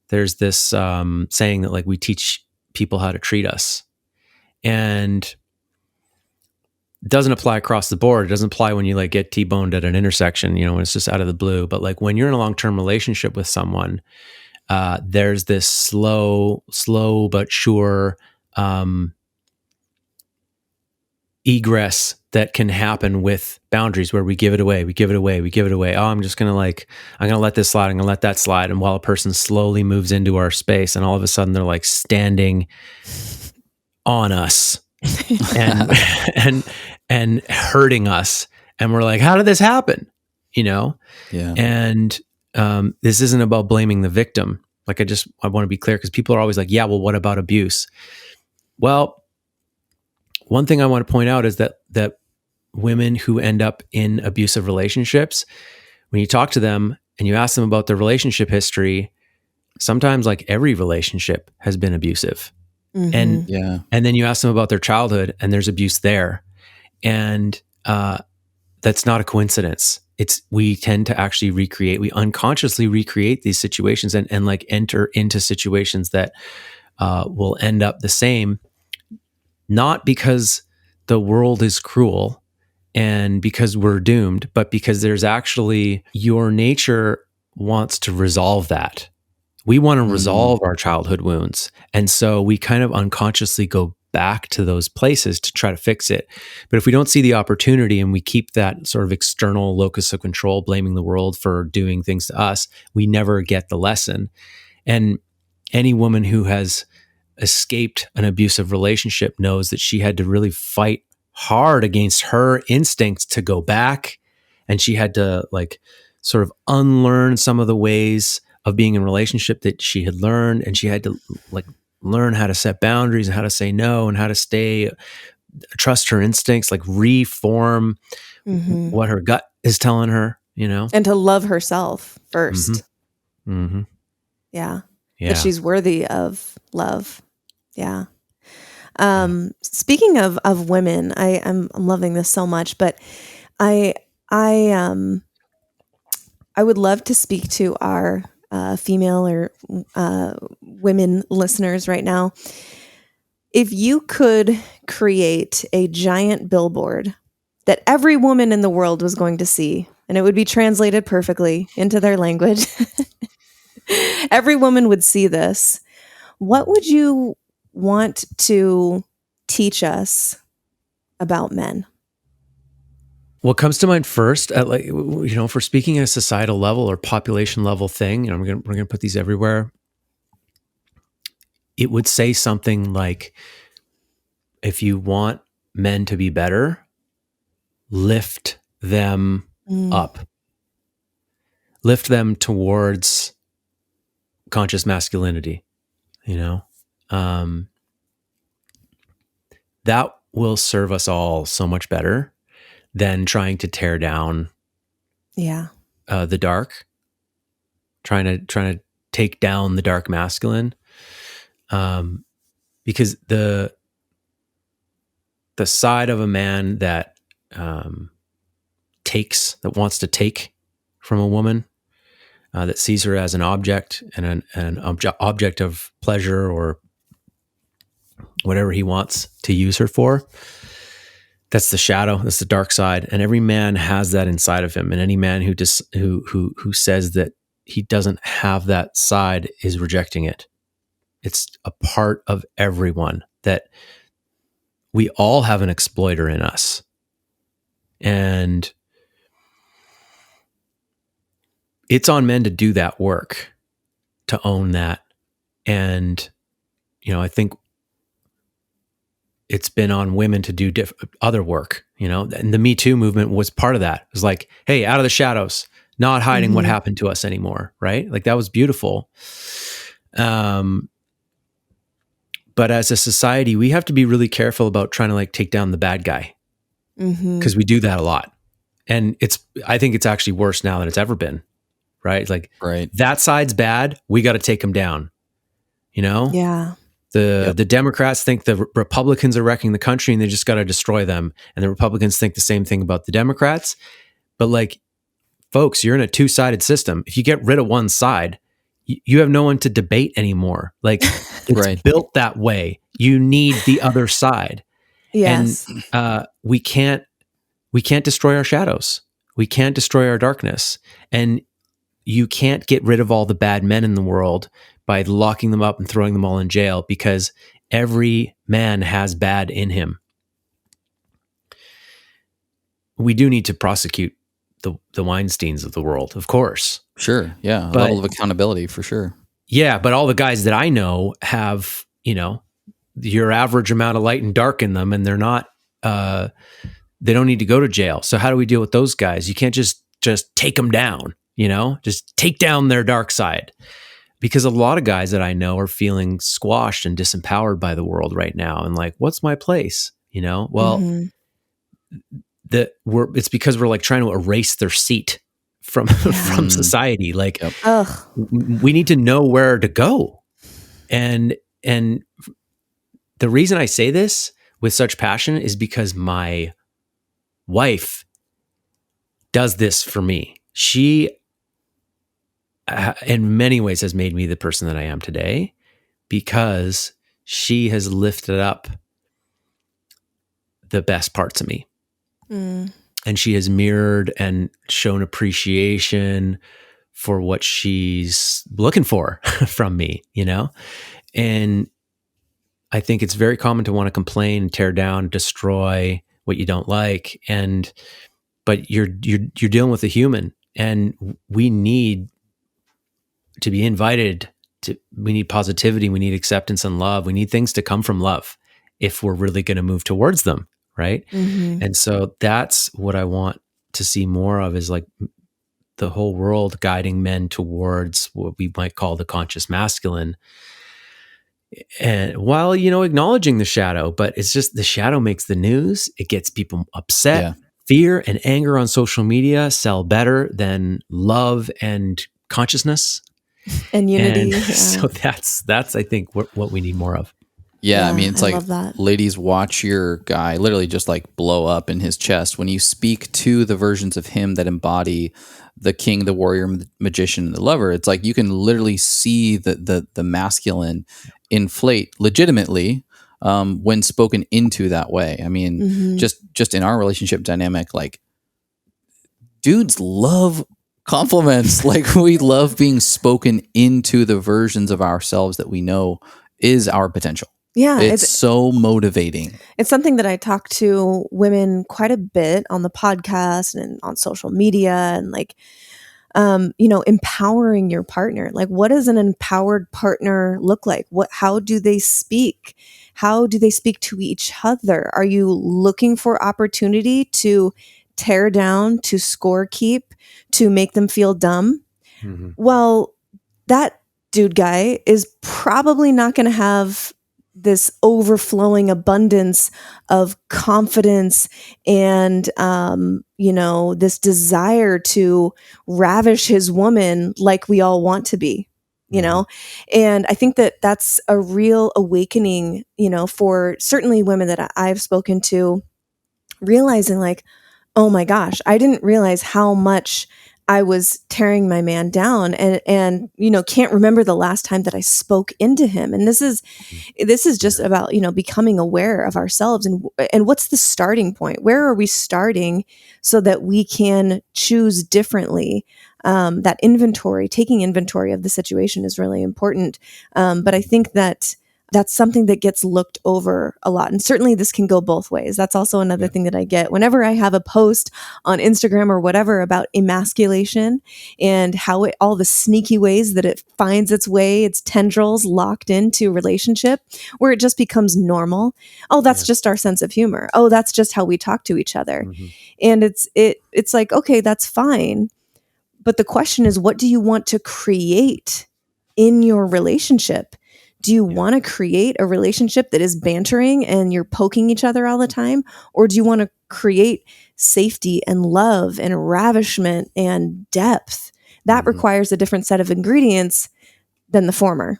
There's this saying that like we teach people how to treat us, and it doesn't apply across the board. It doesn't apply when you like get T-boned at an intersection, when it's just out of the blue. But like when you're in a long-term relationship with someone, there's this slow but sure egress that can happen with boundaries, where we give it away. Oh, I'm going to let this slide. I'm going to let that slide. And while a person slowly moves into our space, and all of a sudden they're like standing on us and hurting us. And we're like, how did this happen? Yeah. And this isn't about blaming the victim. Like, I want to be clear, because people are always like, yeah, well, what about abuse? Well, one thing I want to point out is that women who end up in abusive relationships, when you talk to them and you ask them about their relationship history, sometimes like every relationship has been abusive. Mm-hmm. And then you ask them about their childhood and there's abuse there. And that's not a coincidence. We tend to actually we unconsciously recreate these situations and like enter into situations that will end up the same, not because the world is cruel and because we're doomed, but because there's actually, your nature wants to resolve that. We want to resolve our childhood wounds. And so we kind of unconsciously go back to those places to try to fix it. But if we don't see the opportunity and we keep that sort of external locus of control, blaming the world for doing things to us, we never get the lesson. And any woman who has escaped an abusive relationship knows that she had to really fight hard against her instincts to go back. And she had to like sort of unlearn some of the ways of being in a relationship that she had learned. And she had to like learn how to set boundaries and how to say no and how to trust her instincts, like reform what her gut is telling her, And to love herself first. Mm-hmm. Yeah. That she's worthy of love. Yeah. Speaking of women, I'm loving this so much, but I would love to speak to our female or women listeners right now. If you could create a giant billboard that every woman in the world was going to see, and it would be translated perfectly into their language, every woman would see this, what would you want to teach us about men? What comes to mind first, if we're speaking at a societal level or population level thing, we're gonna put these everywhere. it would say something like, if you want men to be better, lift them up, lift them towards conscious masculinity, you know? That will serve us all so much better than trying to tear down the dark, trying to take down the dark masculine. Because the side of a man that wants to take from a woman, that sees her as an object and an object of pleasure or whatever he wants to use her for, that's the shadow. That's the dark side. And every man has that inside of him. And any man who says that he doesn't have that side is rejecting it. It's a part of everyone, that we all have an exploiter in us. And it's on men to do that work, to own that. And, I think it's been on women to do other work, and the Me Too movement was part of that. It was like, hey, out of the shadows, not hiding what happened to us anymore. Right. Like, that was beautiful. But as a society, we have to be really careful about trying to take down the bad guy, because we do that a lot. And I think it's actually worse now than it's ever been. Right. It's like, that side's bad. We got to take them down, Yeah. The Democrats think the Republicans are wrecking the country and they just got to destroy them. And the Republicans think the same thing about the Democrats. But folks, you're in a two-sided system. If you get rid of one side, you have no one to debate anymore. It's built that way. You need the other side. Yes. And we can't destroy our shadows. We can't destroy our darkness. And you can't get rid of all the bad men in the world by locking them up and throwing them all in jail, because every man has bad in him. We do need to prosecute the Weinsteins of the world, of course. Sure. Yeah. A level of accountability for sure. Yeah. But all the guys that I know have, your average amount of light and dark in them, and they're not, they don't need to go to jail. So how do we deal with those guys? You can't just take them down, just take down their dark side. Because a lot of guys that I know are feeling squashed and disempowered by the world right now. And what's my place? Well, it's because we're trying to erase their seat from society. We need to know where to go. And the reason I say this with such passion is because my wife does this for me. She, in many ways, has made me the person that I am today, because she has lifted up the best parts of me. And she has mirrored and shown appreciation for what she's looking for from me, And I think it's very common to want to complain, tear down, destroy what you don't like. But you're dealing with a human, and we need to be invited to, we need positivity. We need acceptance and love. We need things to come from love if we're really going to move towards them. Right. And so that's what I want to see more of, is the whole world guiding men towards what we might call the conscious masculine. And while, acknowledging the shadow, but it's just the shadow makes the news. It gets people upset. Yeah. Fear and anger on social media sell better than love and consciousness and unity. And so that's I think what we need more of. Yeah, I mean, it's ladies, watch your guy literally just blow up in his chest when you speak to the versions of him that embody the king, the warrior, the magician, and the lover. It's you can literally see the masculine inflate legitimately when spoken into that way. I mean, just in our relationship dynamic, dudes love compliments. We love being spoken into the versions of ourselves that we know is our potential. Yeah. It's so motivating. It's something that I talk to women quite a bit on the podcast and on social media. And empowering your partner. Like, what does an empowered partner look like? How do they speak? How do they speak to each other? Are you looking for opportunity to tear down, to score keep, to make them feel dumb? Mm-hmm. Well, that dude guy is probably not going to have this overflowing abundance of confidence and, this desire to ravish his woman like we all want to be, And I think that that's a real awakening, for certainly women that I've spoken to, realizing like, oh my gosh, I didn't realize how much I was tearing my man down and can't remember the last time that I spoke into him. And this is just about, becoming aware of ourselves and what's the starting point? Where are we starting so that we can choose differently? That taking inventory of the situation is really important. But I think that's something that gets looked over a lot. And certainly this can go both ways. That's also another thing that I get whenever I have a post on Instagram or whatever about emasculation and how all the sneaky ways that it finds its way, its tendrils locked into relationship, where it just becomes normal. Oh, that's just our sense of humor. Oh, that's just how we talk to each other. Mm-hmm. And it's like, okay, that's fine. But the question is, what do you want to create in your relationship? Do you want to create a relationship that is bantering and you're poking each other all the time? Or do you want to create safety and love and ravishment and depth? That requires a different set of ingredients than the former.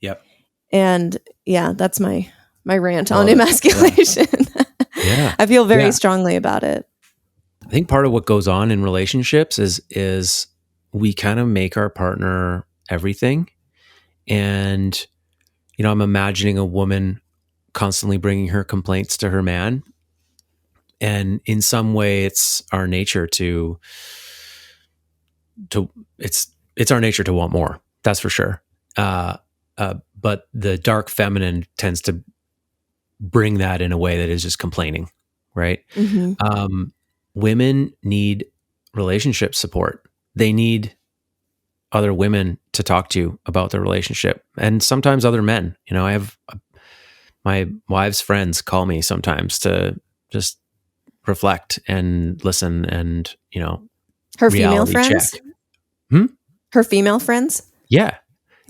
Yep. And that's my rant on emasculation. Yeah. I feel very strongly about it. I think part of what goes on in relationships is we kind of make our partner everything. And I'm imagining a woman constantly bringing her complaints to her man. And in some way it's our nature it's our nature to want more. That's for sure. But the dark feminine tends to bring that in a way that is just complaining. Right. Mm-hmm. Women need relationship support. They need other women to talk to about their relationship, and sometimes other men. I have my wife's friends call me sometimes to just reflect and listen, and her female friends. Her female friends. Yeah.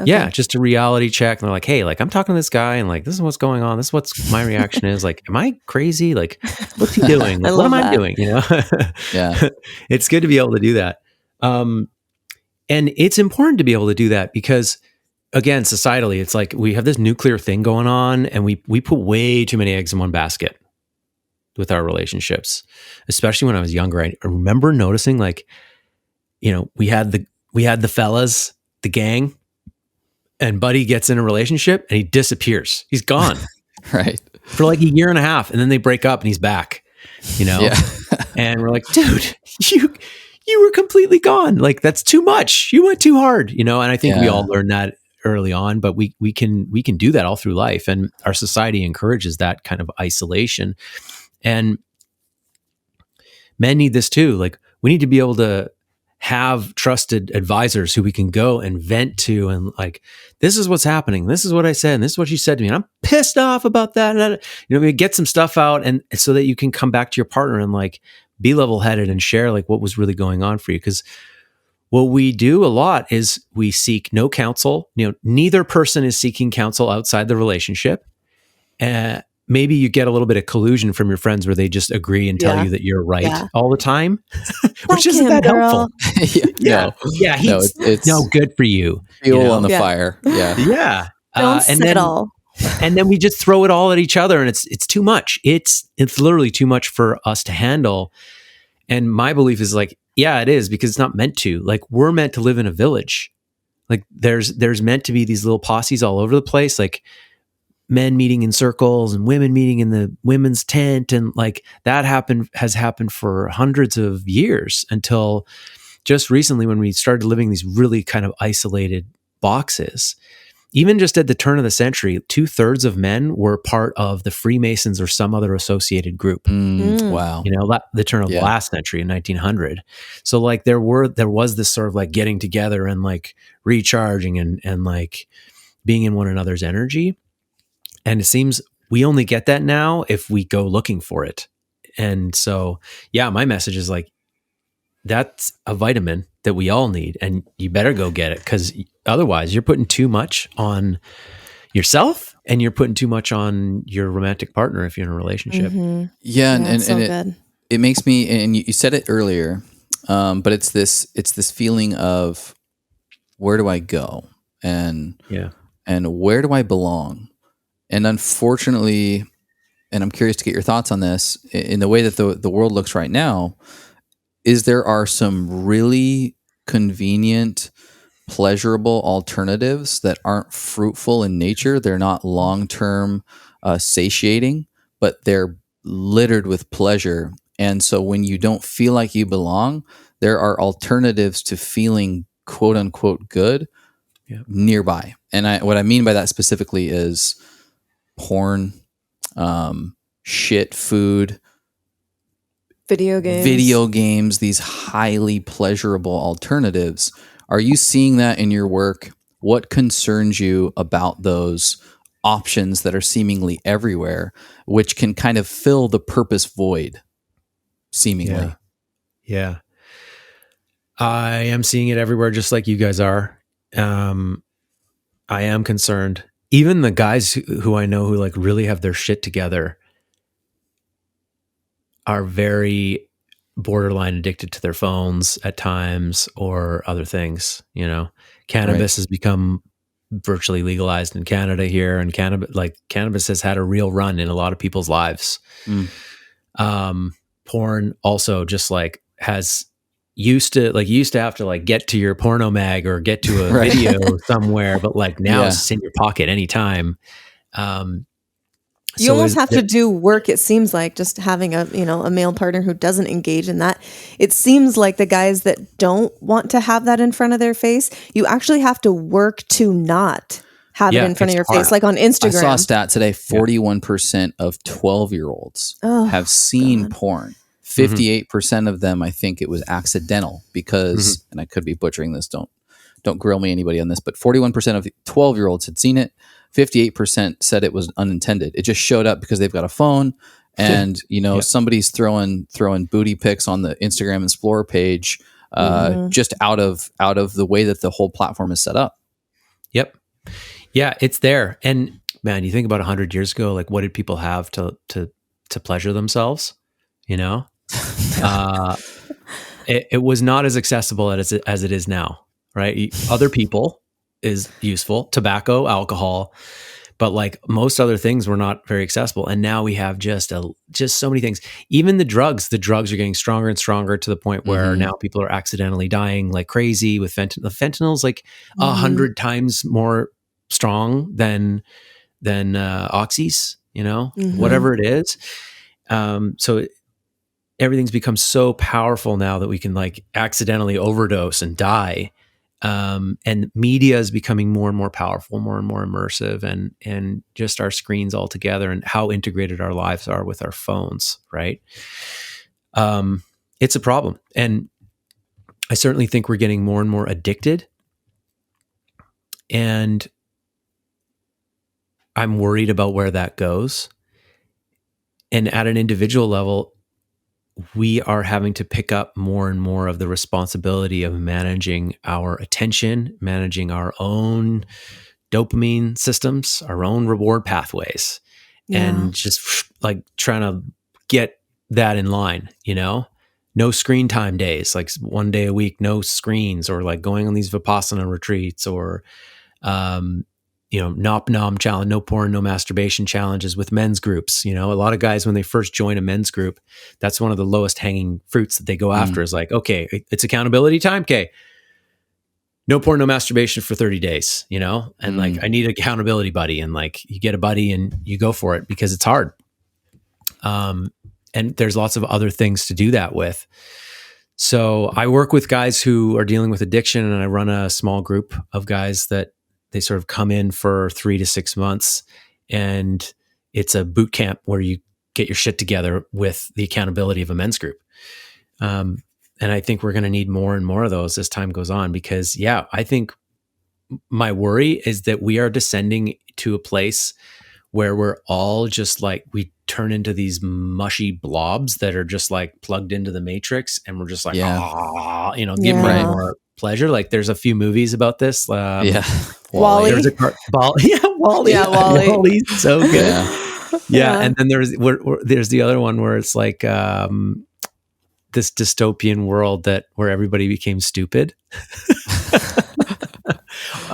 Okay. Yeah, just a reality check. And they're like, hey, like I'm talking to this guy and like, this is what's going on. This is what's my reaction is. Like, am I crazy? Like, what's he doing? Like, what am I doing? Yeah. It's good to be able to do that. And it's important to be able to do that because, again, societally, it's like we have this nuclear thing going on and we put way too many eggs in one basket with our relationships, especially when I was younger. I remember noticing like, we had the fellas, the gang, and Buddy gets in a relationship and he disappears. He's gone. Right. For like a year and a half. And then they break up and he's back, Yeah. And we're like, dude, you were completely gone. Like, that's too much. You went too hard, And I think we all learned that early on, but we can do that all through life. And our society encourages that kind of isolation. And men need this too. Like, we need to be able to have trusted advisors who we can go and vent to and like, this is what's happening. This is what I said. And this is what she said to me. And I'm pissed off about that. We get some stuff out and so that you can come back to your partner and like be level-headed and share like what was really going on for you. Because what we do a lot is we seek no counsel. Neither person is seeking counsel outside the relationship. Maybe you get a little bit of collusion from your friends where they just agree and tell you that you're right all the time, which isn't that helpful. It's no good for you. Fuel on the fire. Yeah. Yeah. Don't settle. And then we just throw it all at each other and it's too much. It's literally too much for us to handle. And my belief is like, yeah, it is, because it's not meant to. Like, we're meant to live in a village. Like there's meant to be these little posses all over the place. Like, men meeting in circles and women meeting in the women's tent. And like that has happened for hundreds of years until just recently when we started living these really kind of isolated boxes. even just at the turn of the century, 2/3 of men were part of the Freemasons or some other associated group. Wow. The turn of the Yeah. last century in 1900. So like there was this sort of like getting together and like recharging and like being in one another's energy. And it seems we only get that now if we go looking for it. And so, yeah, my message is like, that's a vitamin that we all need, and you better go get it, because otherwise you're putting too much on yourself and you're putting too much on your romantic partner if you're in a relationship. Yeah, Yeah, it's so and good. it makes me, and you said it earlier, but it's this feeling of, where do I go, and where do I belong? And unfortunately, and I'm curious to get your thoughts on this, in the way that the world looks right now, is there are some really convenient, pleasurable alternatives that aren't fruitful in nature. They're not long-term satiating, but they're littered with pleasure. And so when you don't feel like you belong, there are alternatives to feeling quote unquote good nearby. And what I mean by that specifically is porn, shit food, video games, these highly pleasurable alternatives. Are you seeing that in your work? What concerns you about those options that are seemingly everywhere, which can kind of fill the purpose void, seemingly? Yeah. I am seeing it everywhere, just like you guys are. I am concerned. Even the guys who I know who like really have their shit together are very borderline addicted to their phones at times or other things. Cannabis has become virtually legalized in Canada here, and cannabis has had a real run in a lot of people's lives. Porn also just like used to have to like get to your porno mag or get to a video somewhere, but like now it's in your pocket anytime. You almost have to do work, it seems like, just having a male partner who doesn't engage in that. It seems like the guys that don't want to have that in front of their face, you actually have to work to not have it in front of your face, like on Instagram. I saw a stat today, 41% of 12-year-olds have seen porn. 58% of them, I think it was accidental because, and I could be butchering this, don't grill me anybody on this, but 41% of 12-year-olds had seen it. 58% said it was unintended. It just showed up because they've got a phone, and somebody's throwing booty pics on the Instagram Explorer page, just out of the way that the whole platform is set up. Yep. Yeah, it's there. And man, you think about 100 years ago, like what did people have to pleasure themselves? It was not as accessible as it is now, right? Other people is useful, tobacco, alcohol, but like most other things were not very accessible. And now we have just so many things. Even the drugs are getting stronger and stronger to the point where now people are accidentally dying like crazy with fentanyl. Fentanyl's like 100 times more strong than oxys, whatever it is. So everything's become so powerful now that we can like accidentally overdose and die. And media is becoming more and more powerful, more and more immersive, and just our screens all together and how integrated our lives are with our phones, right? It's a problem. And I certainly think we're getting more and more addicted. And I'm worried about where that goes. And at an individual level, we are having to pick up more and more of the responsibility of managing our attention, managing our own dopamine systems, our own reward pathways, and just like trying to get that in line, no screen time days, like one day a week, no screens, or like going on these Vipassana retreats, or, Nop Nom challenge, no porn, no masturbation challenges with men's groups. A lot of guys, when they first join a men's group, that's one of the lowest hanging fruits that they go after is like, okay, it's accountability time. Okay. No porn, no masturbation for 30 days, and like, I need an accountability buddy, and like you get a buddy and you go for it because it's hard. And there's lots of other things to do that with. So I work with guys who are dealing with addiction, and I run a small group of guys that they sort of come in for 3 to 6 months, and it's a boot camp where you get your shit together with the accountability of a men's group. And I think we're going to need more and more of those as time goes on, because I think my worry is that we are descending to a place where we're all just like, we turn into these mushy blobs that are just like plugged into the matrix, and we're just like, give me more pleasure. Like there's a few movies about this. Wally. There's a Wally. Yeah, Wally. Wally's so good. Yeah. And then there's the other one where it's like this dystopian world where everybody became stupid.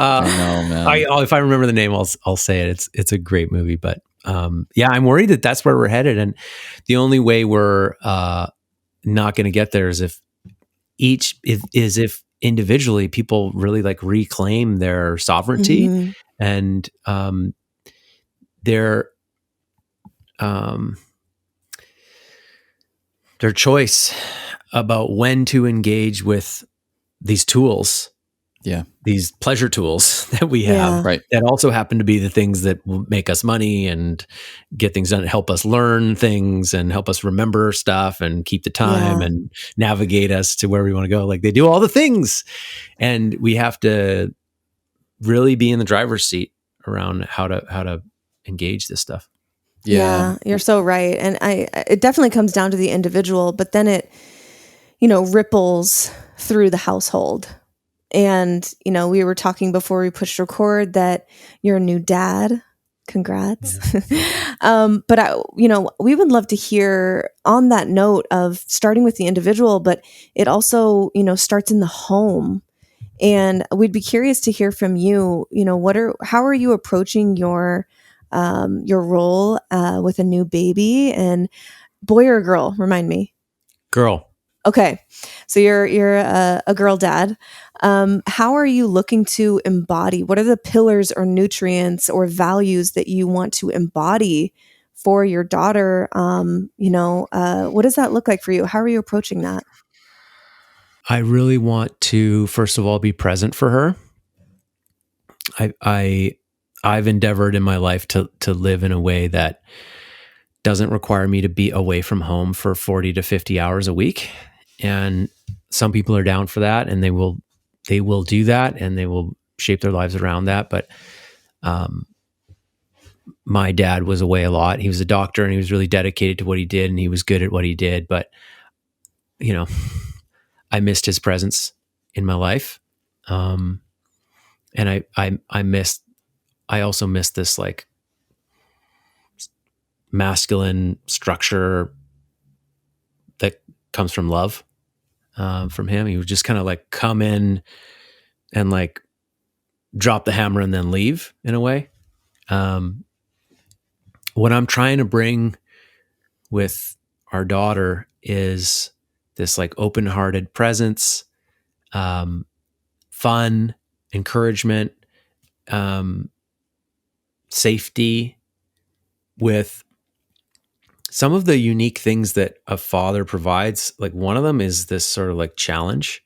I know, man. If I remember the name, I'll say it. It's a great movie, but I'm worried that that's where we're headed, and the only way we're not going to get there is if individually people really like reclaim their sovereignty and their choice about when to engage with these tools. Yeah. These pleasure tools that we have, right, that also happen to be the things that will make us money and get things done, help us learn things and help us remember stuff and keep the time and navigate us to where we want to go. Like they do all the things, and we have to really be in the driver's seat around how to engage this stuff. Yeah, you're so right. And it definitely comes down to the individual, but then it, ripples through the household. And, we were talking before we pushed record that you're a new dad. Congrats. But we would love to hear on that note of starting with the individual, but it also, starts in the home. And we'd be curious to hear from you, how are you approaching your role with a new baby, and boy or girl? Remind me. Girl. Okay. So you're a girl dad. How are you looking to embody? What are the pillars or nutrients or values that you want to embody for your daughter? What does that look like for you? How are you approaching that? I really want to, first of all, be present for her. I've endeavored in my life to live in a way that doesn't require me to be away from home for 40 to 50 hours a week. And some people are down for that, and they will do that, and they will shape their lives around that. But my dad was away a lot. He was a doctor, and he was really dedicated to what he did, and he was good at what he did. But, I missed his presence in my life. And I also missed this like masculine structure that comes from love. From him, he would just kind of like come in and like drop the hammer and then leave in a way. What I'm trying to bring with our daughter is this like open-hearted presence, fun, encouragement, safety, with some of the unique things that a father provides. Like one of them is this sort of like challenge,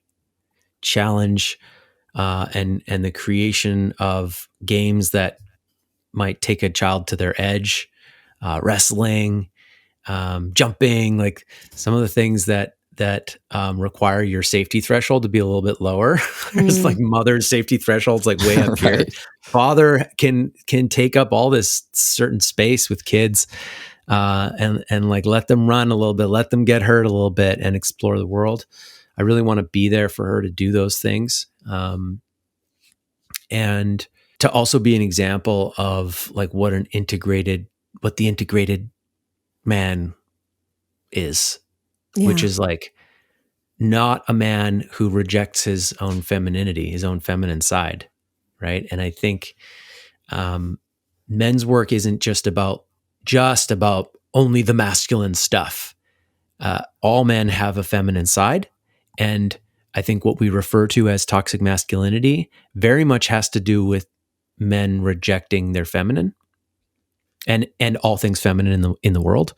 and the creation of games that might take a child to their edge, wrestling, jumping, like some of the things that require your safety threshold to be a little bit lower. It's like mother's safety threshold's like way up here. Father can take up all this certain space with kids, and like let them run a little bit, let them get hurt a little bit and explore the world. I really want to be there for her to do those things. And to also be an example of like what the integrated man is, which is like not a man who rejects his own femininity, his own feminine side. Right. And I think, men's work isn't just about only the masculine stuff. All men have a feminine side. And I think what we refer to as toxic masculinity very much has to do with men rejecting their feminine and all things feminine in the world,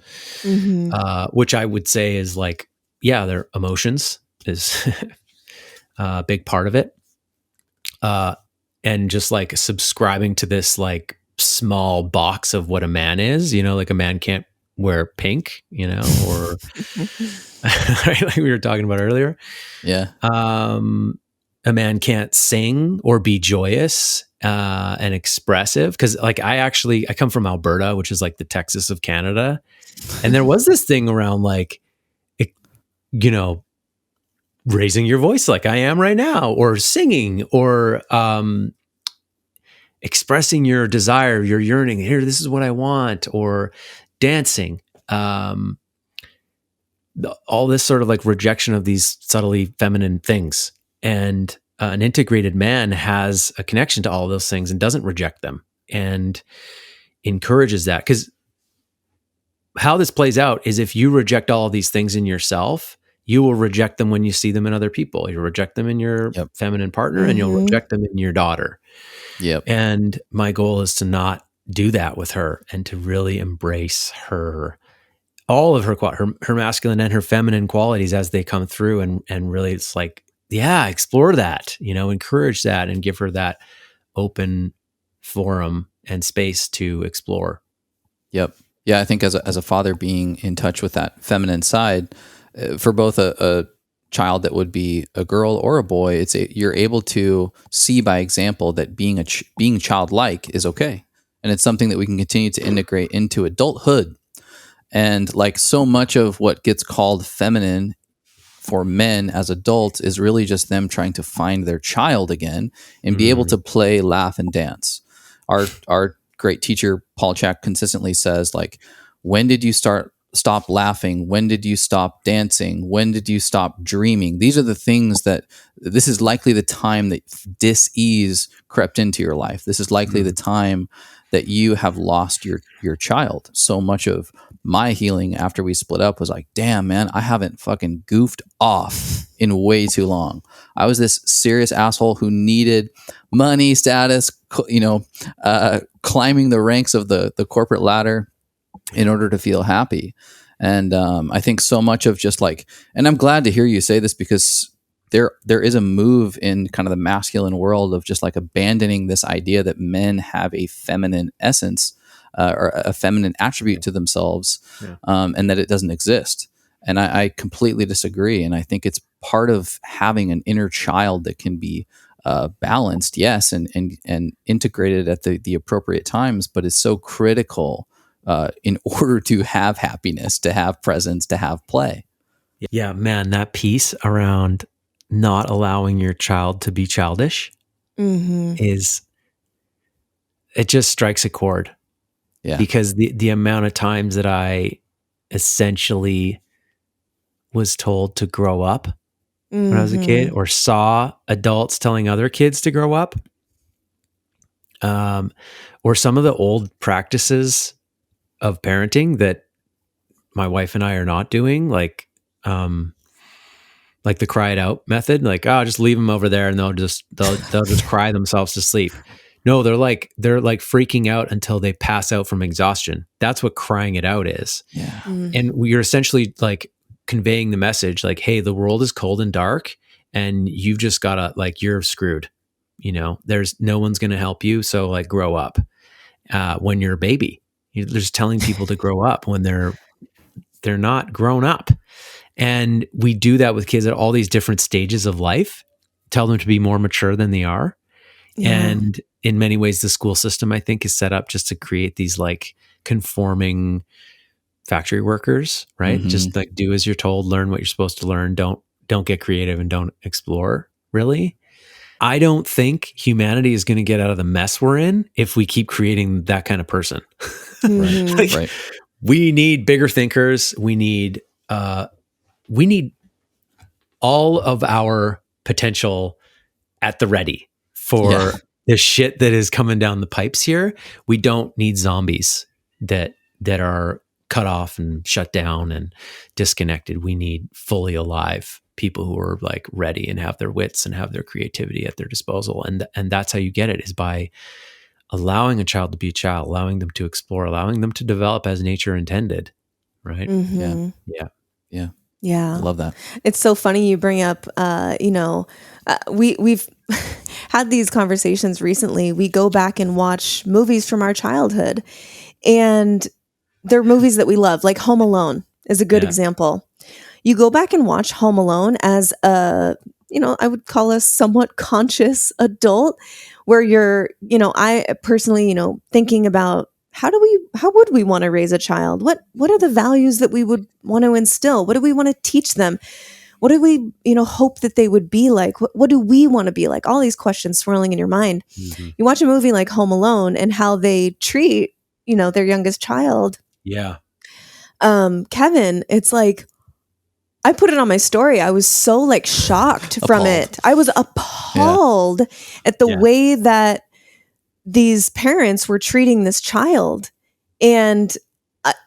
which I would say is like, their emotions is a big part of it. and just like subscribing to this like small box of what a man is, like a man can't wear pink, or right, like we were talking about earlier. Yeah. A man can't sing or be joyous and expressive. Because like I come from Alberta, which is like the Texas of Canada. And there was this thing around like, raising your voice like I am right now, or singing, or expressing your desire, your yearning. Here, this is what I want, or dancing. All this sort of like rejection of these subtly feminine things. And an integrated man has a connection to all of those things and doesn't reject them and encourages that. Because how this plays out is if you reject all of these things in yourself, you will reject them when you see them in other people. You'll reject them in your feminine partner, and you'll reject them in your daughter. Yep. And my goal is to not do that with her, and to really embrace her, all of her masculine and her feminine qualities as they come through. And really it's like, explore that, encourage that, and give her that open forum and space to explore. Yep. Yeah. I think as a father, being in touch with that feminine side, for both a child that would be a girl or a boy, you're able to see by example that being childlike is okay. And it's something that we can continue to integrate into adulthood. And like so much of what gets called feminine for men as adults is really just them trying to find their child again and be able to play, laugh, and dance. Our great teacher, Paul Chak, consistently says, like, when did you stop laughing? When did you stop dancing? When did you stop dreaming? These are the things this is likely the time that dis-ease crept into your life. This is likely the time that you have lost your child. So much of my healing after we split up was like, damn, man, I haven't fucking goofed off in way too long. I was this serious asshole who needed money, status, climbing the ranks of the corporate ladder in order to feel happy. And I think so much of just like, and I'm glad to hear you say this, because there is a move in kind of the masculine world of just like abandoning this idea that men have a feminine essence or a feminine attribute to themselves, and that it doesn't exist. And I completely disagree. And I think it's part of having an inner child that can be balanced, yes, and integrated at the appropriate times, but it's so critical in order to have happiness, to have presence, to have play. Yeah, man, that piece around not allowing your child to be childish it just strikes a chord. Yeah. Because the amount of times that I essentially was told to grow up when I was a kid, or saw adults telling other kids to grow up, or some of the old practices of parenting that my wife and I are not doing, like the cry it out method, like, oh, just leave them over there and they'll just cry themselves to sleep. No, they're like freaking out until they pass out from exhaustion. That's what crying it out is. Yeah. And we're essentially like conveying the message like, hey, the world is cold and dark and you've just gotta, like, you're screwed. There's no one's going to help you. So like grow up. When you're a baby, you're just telling people to grow up when they're not grown up. And we do that with kids at all these different stages of life, tell them to be more mature than they are. Yeah. And in many ways, the school system, I think, is set up just to create these like conforming factory workers, right? Just like do as you're told, learn what you're supposed to learn. Don't get creative and don't explore, really. I don't think humanity is going to get out of the mess we're in if we keep creating that kind of person. Right. We need bigger thinkers. We need all of our potential at the ready for the shit that is coming down the pipes here. We don't need zombies that are cut off and shut down and disconnected. We need fully alive people who are like ready and have their wits and have their creativity at their disposal. And that's how you get it, is by allowing a child to be a child, allowing them to explore, allowing them to develop as nature intended. Right. Yeah. I love that. It's so funny you bring up, we've had these conversations recently. We go back and watch movies from our childhood, and they're movies that we love, like Home Alone is a good Yeah. example. You go back and watch Home Alone as a, I would call a somewhat conscious adult, where you're, I personally, thinking about how would we want to raise a child? What are the values that we would want to instill? What do we want to teach them? What do we, hope that they would be like? What do we want to be like? All these questions swirling in your mind. Mm-hmm. You watch a movie like Home Alone and how they treat, their youngest child. Yeah. Kevin, it's like, I put it on my story. I was so like shocked from Appalled. it. I was appalled at the way that these parents were treating this child. And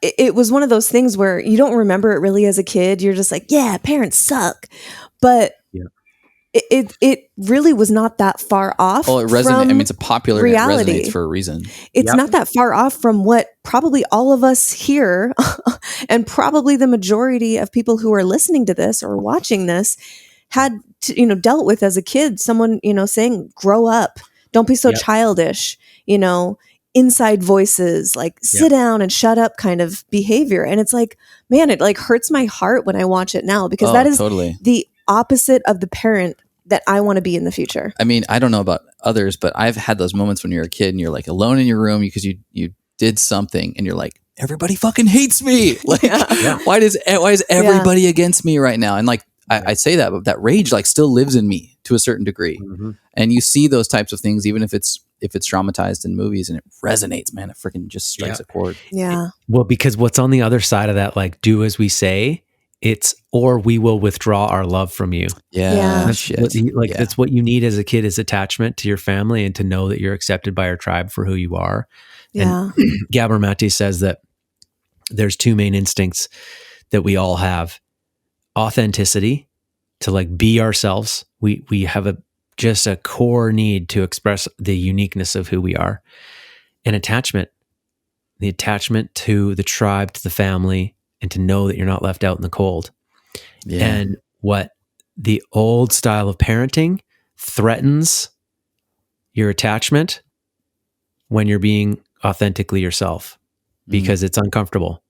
it was one of those things where you don't remember it really as a kid. You're just like, yeah, parents suck. But it really was not that far off. Well, it resonates. I mean, it's a popular reality. And it resonates for a reason. It's not that far off from what probably all of us here and probably the majority of people who are listening to this or watching this had to, dealt with as a kid. Someone, saying, grow up, don't be so childish, inside voices, like sit down and shut up kind of behavior. And it's like, man, it like hurts my heart when I watch it now, because that is the opposite of the parent that I want to be in the future. I mean, I don't know about others, but I've had those moments when you're a kid and you're like alone in your room because you did something and you're like, everybody fucking hates me. Like, why is everybody against me right now? And like, I say that, but that rage like still lives in me to a certain degree. Mm-hmm. And you see those types of things, even if it's dramatized in movies, and it resonates, man, it freaking just strikes a chord. Yeah. Well, because what's on the other side of that, like, do as we say, it's, or we will withdraw our love from you. Yeah. That's what you need as a kid, is attachment to your family and to know that you're accepted by your tribe for who you are. Yeah. And Gabor Mate says that there's two main instincts that we all have: authenticity, to like be ourselves. We have just a core need to express the uniqueness of who we are, and attachment, the attachment to the tribe, to the family, and to know that you're not left out in the cold. Yeah. And what the old style of parenting threatens your attachment when you're being authentically yourself, because it's uncomfortable.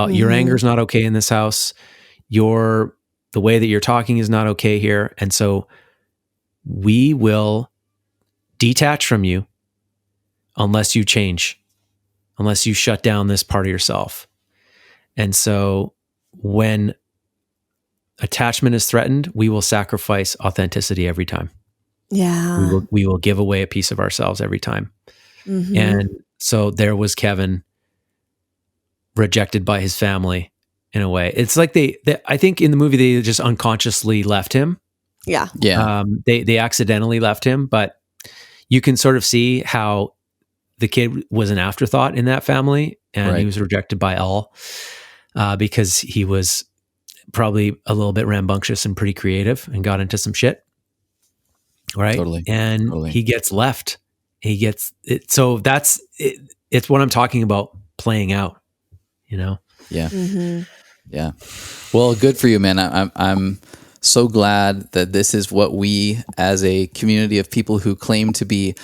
Your anger is not okay in this house. The way that you're talking is not okay here. And so we will detach from you unless you change, unless you shut down this part of yourself. And so when attachment is threatened, we will sacrifice authenticity every time. Yeah. We will give away a piece of ourselves every time. Mm-hmm. And so there was Kevin, rejected by his family in a way. It's like they I think in the movie, they just unconsciously left him. Yeah. Yeah. They accidentally left him, but you can sort of see how the kid was an afterthought in that family, and he was rejected by all because he was probably a little bit rambunctious and pretty creative and got into some shit. Right. Totally. And he gets left. He gets it. So that's it. It's what I'm talking about playing out, Yeah. Mm-hmm. Yeah. Well, good for you, man. I'm so glad that this is what we, as a community of people who claim to be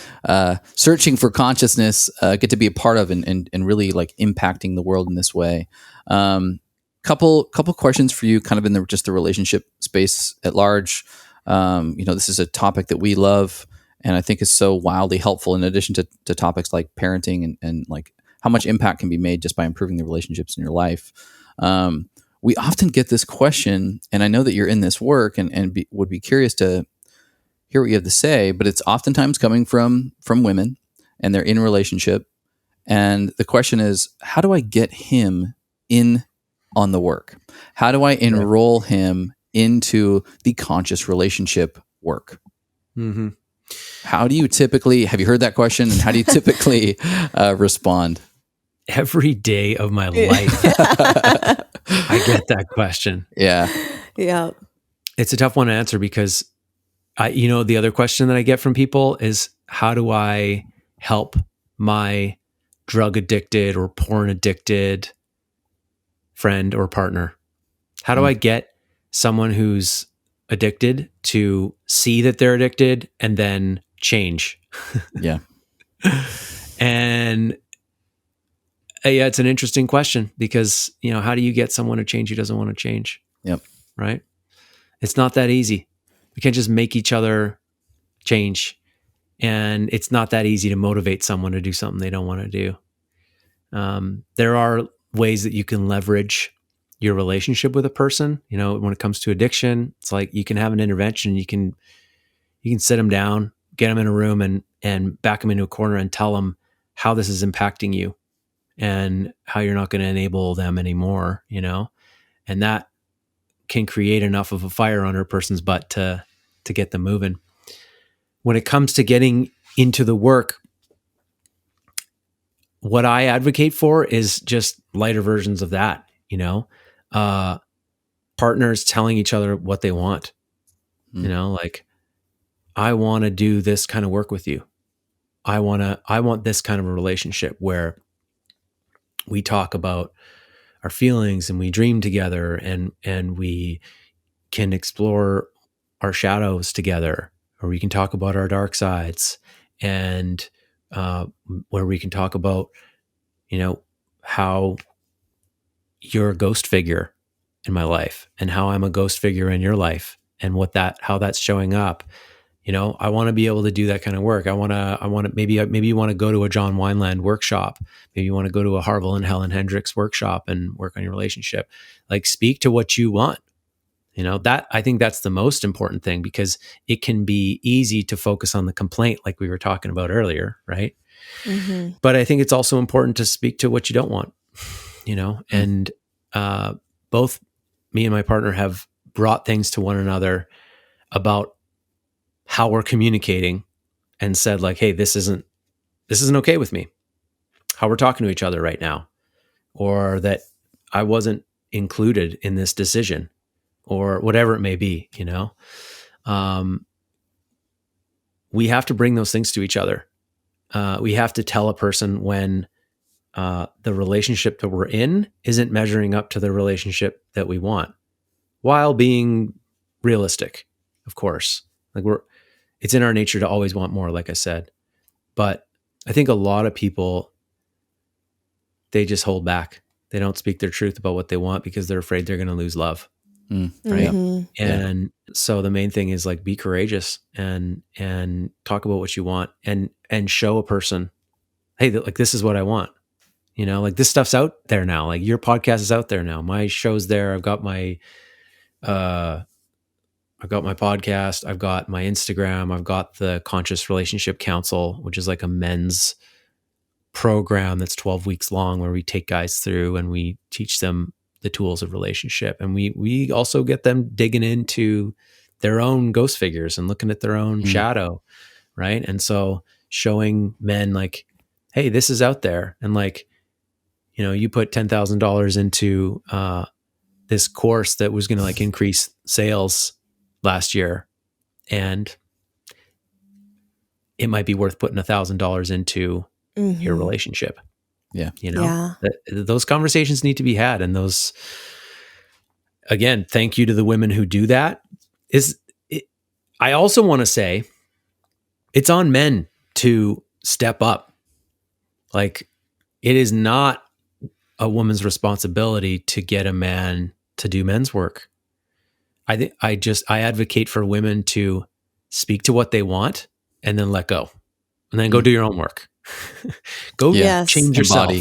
searching for consciousness, get to be a part of, and really like impacting the world in this way. Couple questions for you, kind of in the relationship space at large. This is a topic that we love, and I think is so wildly helpful, in addition to topics like parenting and like how much impact can be made just by improving the relationships in your life. We often get this question, and I know that you're in this work and would be curious to hear what you have to say, but it's oftentimes coming from women, and they're in a relationship. And the question is, how do I get him in on the work? How do I enroll him into the conscious relationship work? Mm-hmm. How do you typically, have you heard that question? And how do you typically respond? Every day of my life, I get that question. Yeah. Yeah. It's a tough one to answer, because the other question that I get from people is, how do I help my drug addicted or porn addicted friend or partner? How do I get someone who's addicted to see that they're addicted and then change? Yeah. And yeah, it's an interesting question because, how do you get someone to change who doesn't want to change? Yep. Right? It's not that easy. We can't just make each other change. And it's not that easy to motivate someone to do something they don't want to do. There are ways that you can leverage your relationship with a person. When it comes to addiction, it's like you can have an intervention. You can sit them down, get them in a room and back them into a corner and tell them how this is impacting you and how you're not going to enable them anymore, and that can create enough of a fire under a person's butt to get them moving. When it comes to getting into the work, what I advocate for is just lighter versions of that, partners telling each other what they want, like, I want to do this kind of work with you. I want this kind of a relationship where we talk about our feelings and we dream together and we can explore our shadows together, or we can talk about our dark sides, and where we can talk about, how you're a ghost figure in my life and how I'm a ghost figure in your life and how that's showing up. I want to be able to do that kind of work. I want to, maybe you want to go to a John Wineland workshop. Maybe you want to go to a Harville and Helen Hendricks workshop and work on your relationship. Like, speak to what you want. I think that's the most important thing, because it can be easy to focus on the complaint, like we were talking about earlier. Right. Mm-hmm. But I think it's also important to speak to what you don't want, and both me and my partner have brought things to one another about how we're communicating and said, like, hey, this isn't okay with me, how we're talking to each other right now, or that I wasn't included in this decision, or whatever it may be. We have to bring those things to each other. We have to tell a person when the relationship that we're in isn't measuring up to the relationship that we want, while being realistic, of course. Like, it's in our nature to always want more, like I said. But I think a lot of people, they just hold back. They don't speak their truth about what they want because they're afraid they're going to lose love. Right. Mm-hmm. And so the main thing is, like, be courageous and talk about what you want and show a person, hey, like, this is what I want. Like, this stuff's out there now. Like, your podcast is out there now. My show's there. I've got my podcast. I've got my Instagram. I've got the Conscious Relationship Council, which is like a men's program that's 12 weeks long, where we take guys through and we teach them the tools of relationship. And we also get them digging into their own ghost figures and looking at their own shadow. Right. And so showing men, like, hey, this is out there. And, like, you put $10,000 into this course that was going to, like, increase sales last year, and it might be worth putting $1,000 into your relationship. Yeah. Those conversations need to be had. And those, again, thank you to the women who do that. I also want to say it's on men to step up. Like, it is not a woman's responsibility to get a man to do men's work. I advocate for women to speak to what they want and then let go, and then go do your own work. Go change yourself.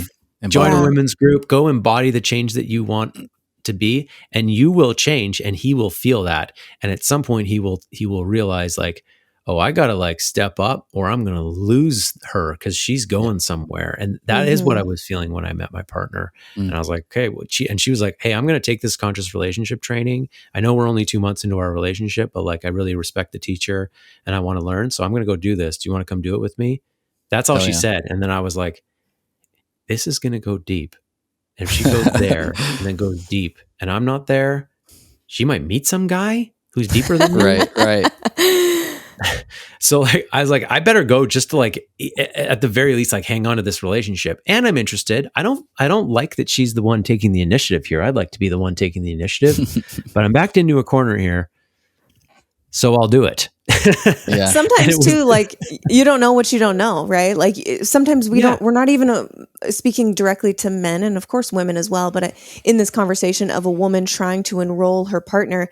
Join a women's group. Go embody the change that you want to be, and you will change, and he will feel that. And at some point he will realize, like, oh, I got to, like, step up or I'm going to lose her because she's going somewhere. And that is what I was feeling when I met my partner. And I was like, okay, she was like, hey, I'm going to take this conscious relationship training. I know we're only 2 months into our relationship, but, like, I really respect the teacher and I want to learn. So I'm going to go do this. Do you want to come do it with me? That's all she said. And then I was like, this is going to go deep. And if she goes there and then goes deep and I'm not there, she might meet some guy who's deeper than me. Right. So, like, I was like, I better go just to, like, at the very least, like, hang on to this relationship. And I'm interested. I don't like that she's the one taking the initiative here. I'd like to be the one taking the initiative, but I'm backed into a corner here. So I'll do it. Yeah. Sometimes too, like you don't know what you don't know, right? Like sometimes we're not even speaking directly to men, and of course women as well, but in this conversation of a woman trying to enroll her partner,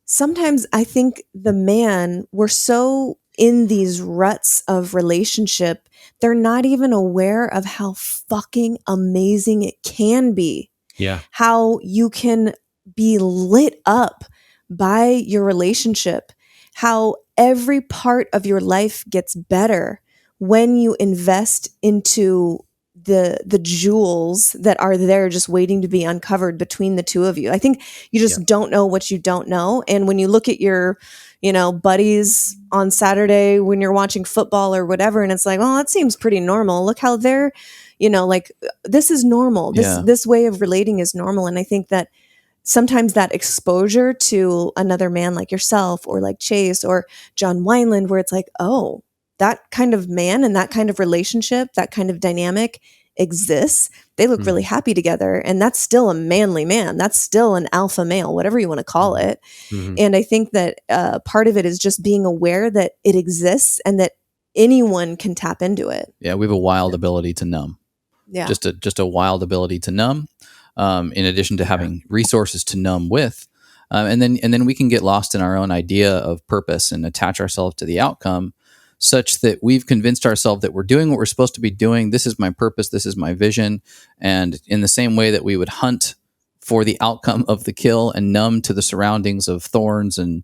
sometimes I think the man, we're so in these ruts of relationship, they're not even aware of how fucking amazing it can be. Yeah. How you can be lit up by your relationship, how every part of your life gets better when you invest into the jewels that are there just waiting to be uncovered between the two of you. I think you just don't know what you don't know. And when you look at your, buddies on Saturday when you're watching football or whatever, and it's like, oh, that seems pretty normal. Look how they're, like this is normal. This way of relating is normal. And I think that sometimes that exposure to another man like yourself or like Chase or John Wineland, where it's like, oh, that kind of man and that kind of relationship, that kind of dynamic exists. They look really happy together. And that's still a manly man. That's still an alpha male, whatever you want to call it. And I think that part of it is just being aware that it exists and that anyone can tap into it. Yeah, we have a wild ability to numb. Yeah. Just a wild ability to numb. In addition to having resources to numb with, and then we can get lost in our own idea of purpose and attach ourselves to the outcome, such that we've convinced ourselves that we're doing what we're supposed to be doing. This is my purpose. This is my vision. And in the same way that we would hunt for the outcome of the kill and numb to the surroundings of thorns and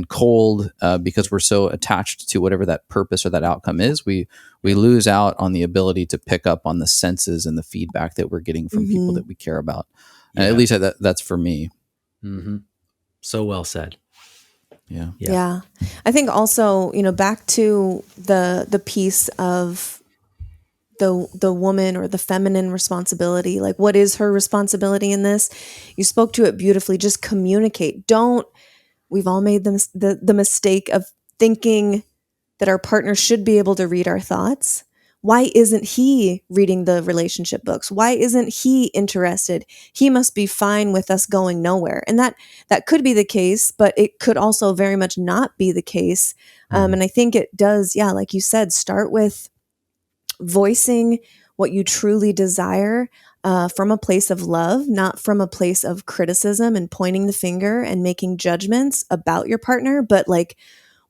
cold, because we're so attached to whatever that purpose or that outcome is, we lose out on the ability to pick up on the senses and the feedback that we're getting from people that we care about. And at least that's for me. So well said. Yeah. I think also, back to the piece of the woman or the feminine responsibility, like what is her responsibility in this? You spoke to it beautifully. Just communicate. We've all made the mistake of thinking that our partner should be able to read our thoughts. Why isn't he reading the relationship books? Why isn't he interested? He must be fine with us going nowhere. And that could be the case, but it could also very much not be the case. And I think it does, like you said, start with voicing what you truly desire from a place of love, not from a place of criticism and pointing the finger and making judgments about your partner, but like,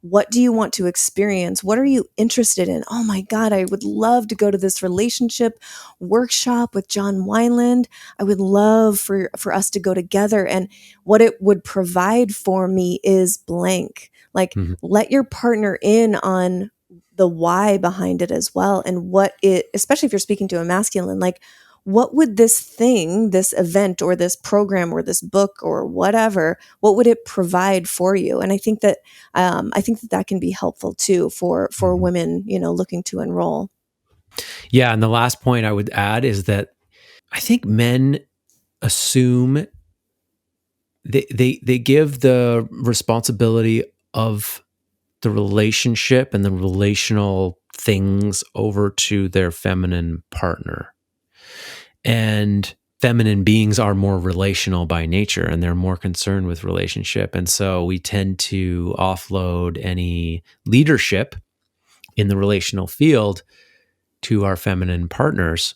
what do you want to experience? What are you interested in? Oh my God, I would love to go to this relationship workshop with John Wineland. I would love for us to go together. And what it would provide for me is blank. Like, let your partner in on the why behind it as well. And especially if you're speaking to a masculine, like, what would this thing, this event or this program or this book or whatever, what would it provide for you? And I think that that can be helpful too for women, looking to enroll. Yeah. And the last point I would add is that I think men assume they give the responsibility of the relationship and the relational things over to their feminine partner. And feminine beings are more relational by nature, and they're more concerned with relationship. And so we tend to offload any leadership in the relational field to our feminine partners.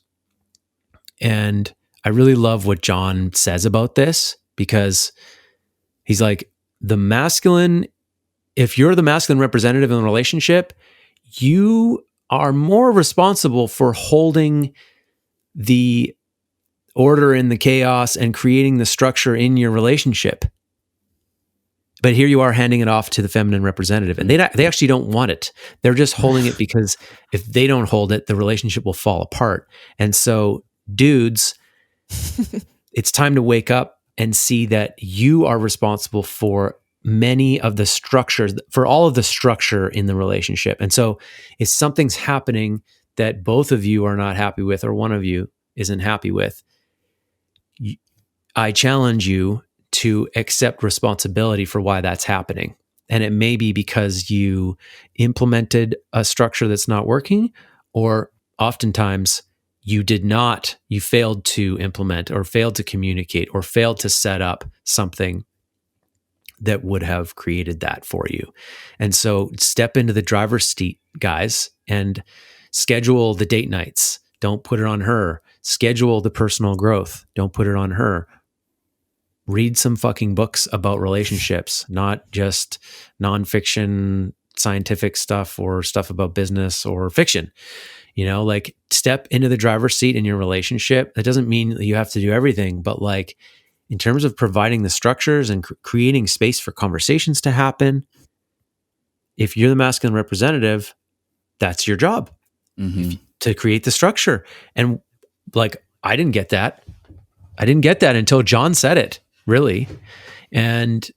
And I really love what John says about this, because he's like, if you're the masculine representative in the relationship, you are more responsible for holding the order in the chaos and creating the structure in your relationship. But here you are handing it off to the feminine representative, and they actually don't want it. They're just holding it because if they don't hold it, the relationship will fall apart. And so, dudes, it's time to wake up and see that you are responsible for many of the structures, for all of the structure in the relationship. And so if something's happening that both of you are not happy with, or one of you isn't happy with, I challenge you to accept responsibility for why that's happening. And it may be because you implemented a structure that's not working, or oftentimes you failed to implement or failed to communicate or failed to set up something that would have created that for you. And so step into the driver's seat, guys, and schedule the date nights. Don't put it on her. Schedule the personal growth. Don't put it on her. Read some fucking books about relationships, not just nonfiction scientific stuff or stuff about business or fiction. You know, like step into the driver's seat in your relationship. That doesn't mean that you have to do everything, but like in terms of providing the structures and creating space for conversations to happen, if you're the masculine representative, that's your job to create the structure. And like, I didn't get that. I didn't get that until John said it, really. And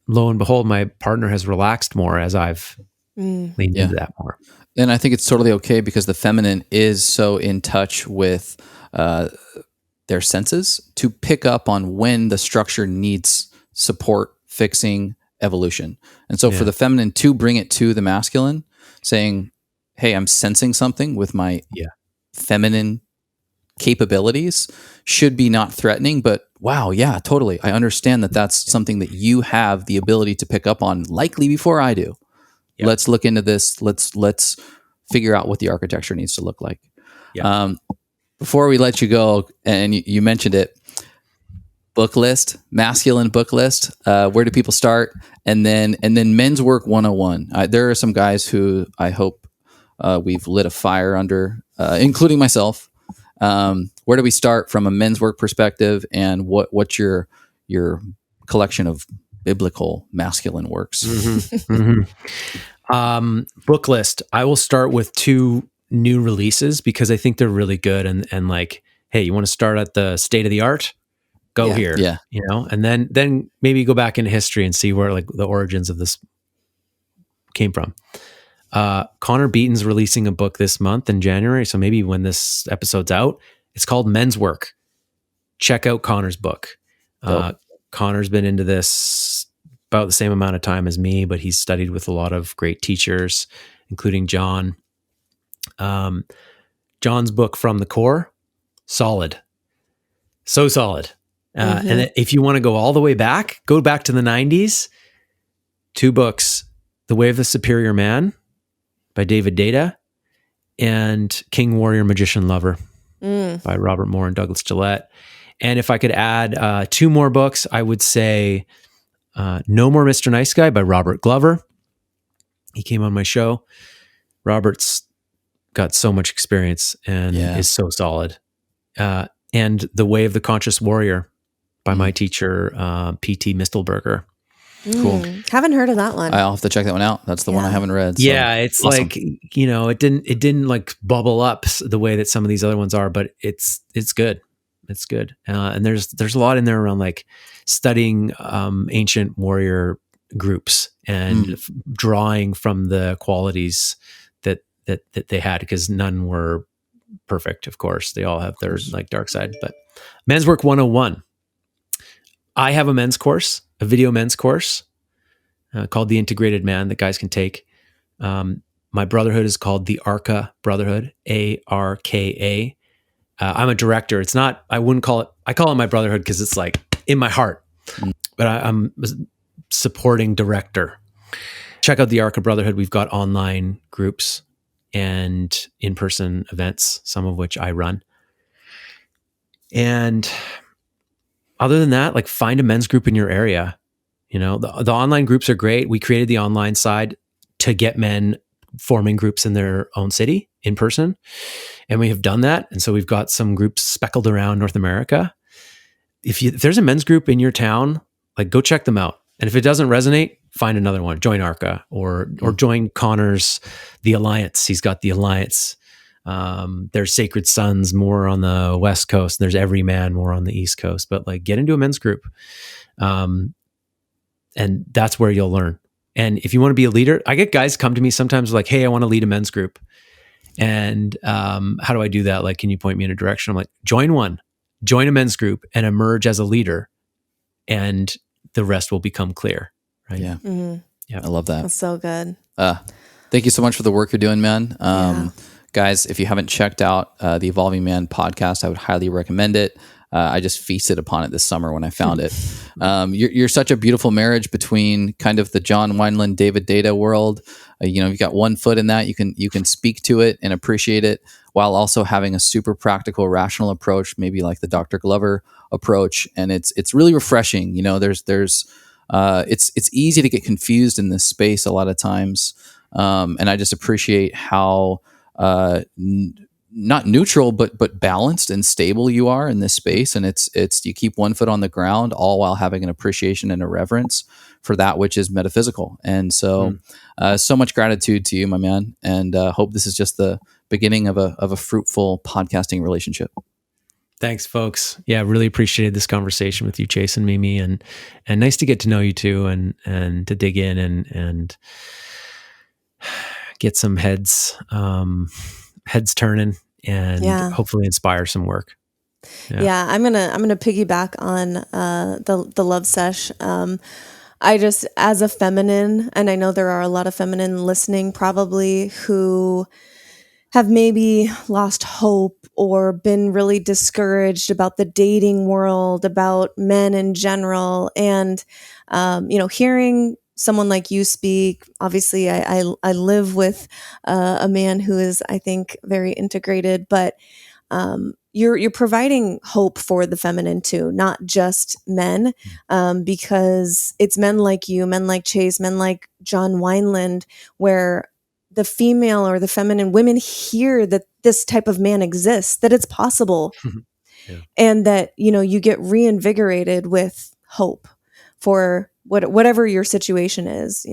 lo and behold, my partner has relaxed more as I've leaned into that more. And I think it's totally okay because the feminine is so in touch with their senses to pick up on when the structure needs support, fixing, evolution. And so for the feminine to bring it to the masculine, saying, hey, I'm sensing something with my feminine capabilities, should be not threatening, but wow, yeah, totally. I understand that that's something that you have the ability to pick up on, likely before I do. Yep. Let's look into this. Let's figure out what the architecture needs to look like. Yep. Before we let you go, and you mentioned it, book list, masculine book list. Where do people start? And then men's work 101. There are some guys who I hope we've lit a fire under, including myself. Where do we start from a men's work perspective, and what's your collection of biblical masculine works? Book list. I will start with 2 new releases because I think they're really good. And like, hey, you want to start at the state of the art? Go here. Yeah. You know, and then maybe go back into history and see where like the origins of this came from. Connor Beaton's releasing a book this month in January. So maybe when this episode's out, it's called Men's Work. Check out Connor's book. Connor's been into this about the same amount of time as me, but he's studied with a lot of great teachers, including John. John's book, From the Core, solid. So solid. And if you want to go all the way back, go back to the 90s, 2 books, The Way of the Superior Man by David Data and King, Warrior, Magician, Lover by Robert Moore and Douglas Gillette. And if I could add 2 more books, I would say No More Mr. Nice Guy by Robert Glover. He came on my show. Robert's got so much experience and is so solid. And The Way of the Conscious Warrior by my teacher, P.T. Mistelberger. Cool. Haven't heard of that one. I'll have to check that one out. That's the one I haven't read. So. Yeah, it's awesome. Like, you know, it didn't like bubble up the way that some of these other ones are, but it's good. It's good. And there's a lot in there around like studying ancient warrior groups and drawing from the qualities that they had, because none were perfect, of course. They all have their like dark side. But Men's Work 101. I have a men's course, a video men's course called The Integrated Man that guys can take. My brotherhood is called the Arca Brotherhood, ARKA. I'm a director. It's not, I wouldn't call it, I call it my brotherhood because it's like in my heart, but I'm a supporting director. Check out the Arca Brotherhood. We've got online groups and in-person events, some of which I run. And other than that, like find a men's group in your area. You know, the online groups are great. We created the online side to get men forming groups in their own city in person. And we have done that. And so we've got some groups speckled around North America. If there's a men's group in your town, like go check them out. And if it doesn't resonate, find another one. Join Arca or join Connor's The Alliance. He's got The Alliance. There's Sacred Sons more on the West Coast. And there's Every Man more on the East Coast. But like get into a men's group. And that's where you'll learn. And if you want to be a leader, I get guys come to me sometimes like, hey, I want to lead a men's group. And how do I do that? Like, can you point me in a direction? I'm like, join a men's group and emerge as a leader, and the rest will become clear. Right. Yeah. Yeah. I love that. That's so good. Thank you so much for the work you're doing, man. Guys, if you haven't checked out the Evolving Man podcast, I would highly recommend it. I just feasted upon it this summer when I found it. You're such a beautiful marriage between kind of the John Wineland, David Data world. You've got one foot in that. You can speak to it and appreciate it while also having a super practical, rational approach, maybe like the Dr. Glover approach. And it's really refreshing. It's easy to get confused in this space a lot of times. And I just appreciate how, not neutral, but balanced and stable you are in this space. And it's you keep one foot on the ground, all while having an appreciation and a reverence for that which is metaphysical. And so, so much gratitude to you, my man. And hope this is just the beginning of a fruitful podcasting relationship. Thanks, folks. Yeah, really appreciated this conversation with you, Chase and Mimi, and nice to get to know you too, and to dig in and get some heads turning, and hopefully inspire some work. Yeah, I'm gonna piggyback on the love sesh. I just, as a feminine, and I know there are a lot of feminine listening probably who have maybe lost hope or been really discouraged about the dating world, about men in general. And, hearing someone like you speak, obviously I live with a man who is, I think, very integrated, but you're providing hope for the feminine too, not just men, because it's men like you, men like Chase, men like John Wineland, where the female or the feminine women hear that this type of man exists, that it's possible, and that, you get reinvigorated with hope for whatever your situation is,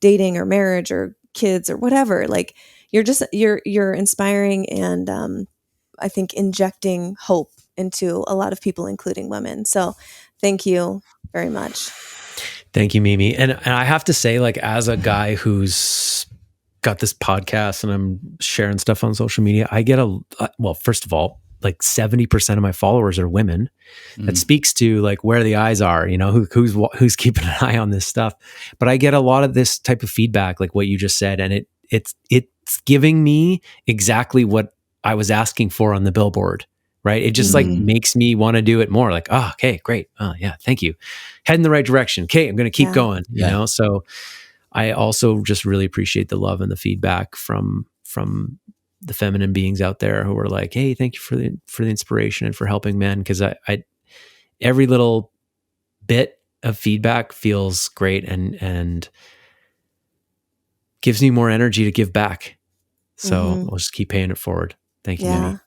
dating or marriage or kids or whatever. Like you're inspiring and I think injecting hope into a lot of people, including women. So thank you very much. Thank you, Mimi. And I have to say, like, as a guy who's got this podcast and I'm sharing stuff on social media, I get first of all, like 70% of my followers are women. That speaks to like where the eyes are, who's keeping an eye on this stuff. But I get a lot of this type of feedback, like what you just said. And it's giving me exactly what I was asking for on the billboard, right? It just like makes me want to do it more. Like, oh, okay, great. Oh yeah, thank you. Head in the right direction. Okay, I'm going to keep going, you know? So I also just really appreciate the love and the feedback from the feminine beings out there who are like, hey, thank you for the inspiration and for helping men. Cause I every little bit of feedback feels great and gives me more energy to give back. So I'll just keep paying it forward. Thank you, Mimi.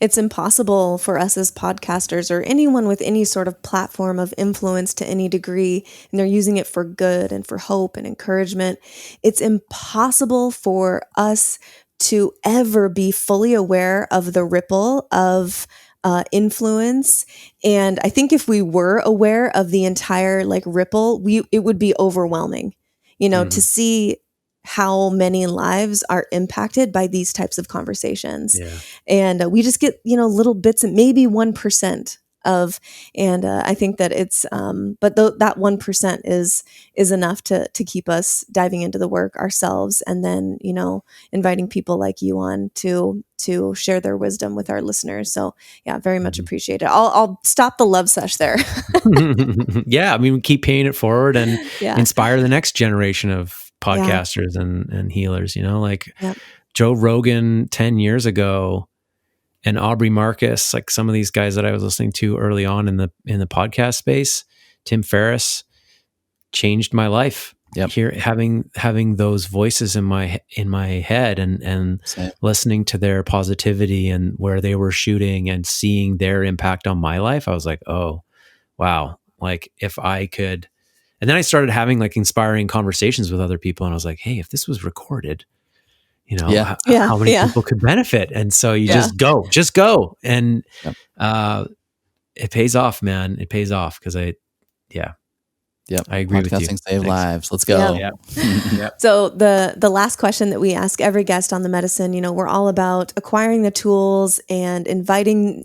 It's impossible for us as podcasters or anyone with any sort of platform of influence to any degree, and they're using it for good and for hope and encouragement. It's impossible for us to ever be fully aware of the ripple of influence. And I think if we were aware of the entire like ripple, it would be overwhelming, to see how many lives are impacted by these types of conversations. Yeah. And we just get, little bits and maybe 1% of, and I think that it's, but that 1% is enough to keep us diving into the work ourselves. And then, inviting people like you on to share their wisdom with our listeners. So yeah, very much appreciate it. I'll stop the love sesh there. Yeah. I mean, keep paying it forward and inspire the next generation of podcasters and healers, Joe Rogan 10 years ago and Aubrey Marcus, like some of these guys that I was listening to early on in the podcast space, Tim Ferriss, changed my life. Here, having those voices in my head and listening to their positivity and where they were shooting and seeing their impact on my life, I was like, oh, wow. Like if I could. And then I started having like inspiring conversations with other people. And I was like, hey, if this was recorded, how many people could benefit? And so you just go. And it pays off, man. It pays off because I agree with you. Podcasting save lives. Let's go. Yep. So the last question that we ask every guest on the Medicin, we're all about acquiring the tools and inviting,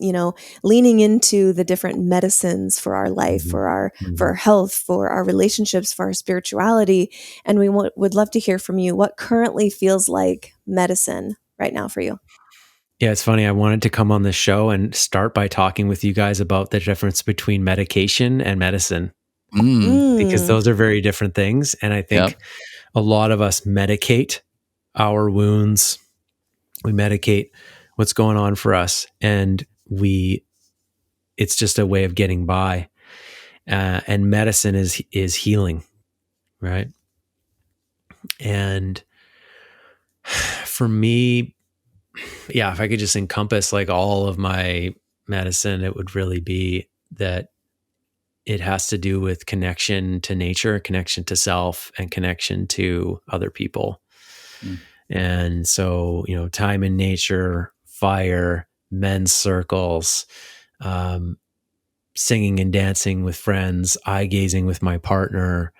leaning into the different medicines for our life, for our health, for our relationships, for our spirituality. And we would love to hear from you. What currently feels like medicine right now for you? Yeah, it's funny. I wanted to come on this show and start by talking with you guys about the difference between medication and medicine, because those are very different things. And I think Yep. a lot of us medicate our wounds. We medicate what's going on for us, and it's just a way of getting by. And medicine is healing, right? And for me, yeah, if I could just encompass like all of my medicine, it would really be that it has to do with connection to nature, connection to self, and connection to other people. And so, time in nature, fire, men's circles, singing and dancing with friends, eye gazing with my partner,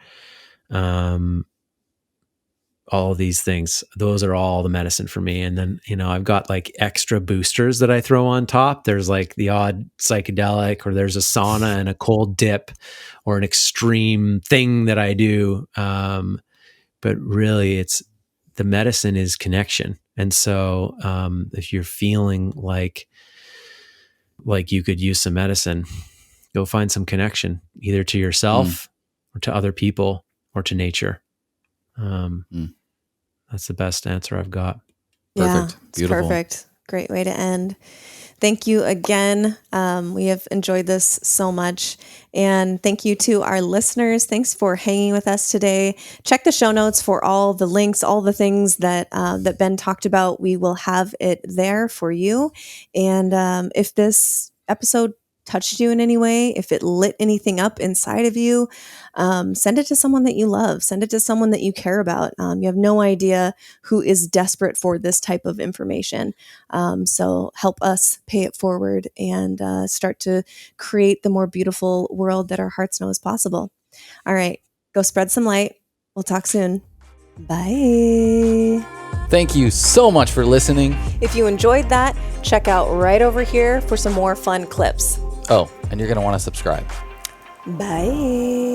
all of these things, those are all the medicine for me. And then, I've got like extra boosters that I throw on top. There's like the odd psychedelic, or there's a sauna and a cold dip, or an extreme thing that I do. But really the medicine is connection. And so, if you're feeling like you could use some medicine, go find some connection, either to yourself or to other people or to nature. That's the best answer I've got. Perfect. Yeah, it's Beautiful. perfect. Great way to end. Thank you again. We have enjoyed this so much. And thank you to our listeners. Thanks for hanging with us today. Check the show notes for all the links, all the things that Ben talked about. We will have it there for you. And if this episode touched you in any way, if it lit anything up inside of you, send it to someone that you love. Send it to someone that you care about. You have no idea who is desperate for this type of information. So help us pay it forward and start to create the more beautiful world that our hearts know is possible. All right, go spread some light. We'll talk soon. Bye. Thank you so much for listening. If you enjoyed that, check out right over here for some more fun clips. Oh, and you're going to want to subscribe. Bye.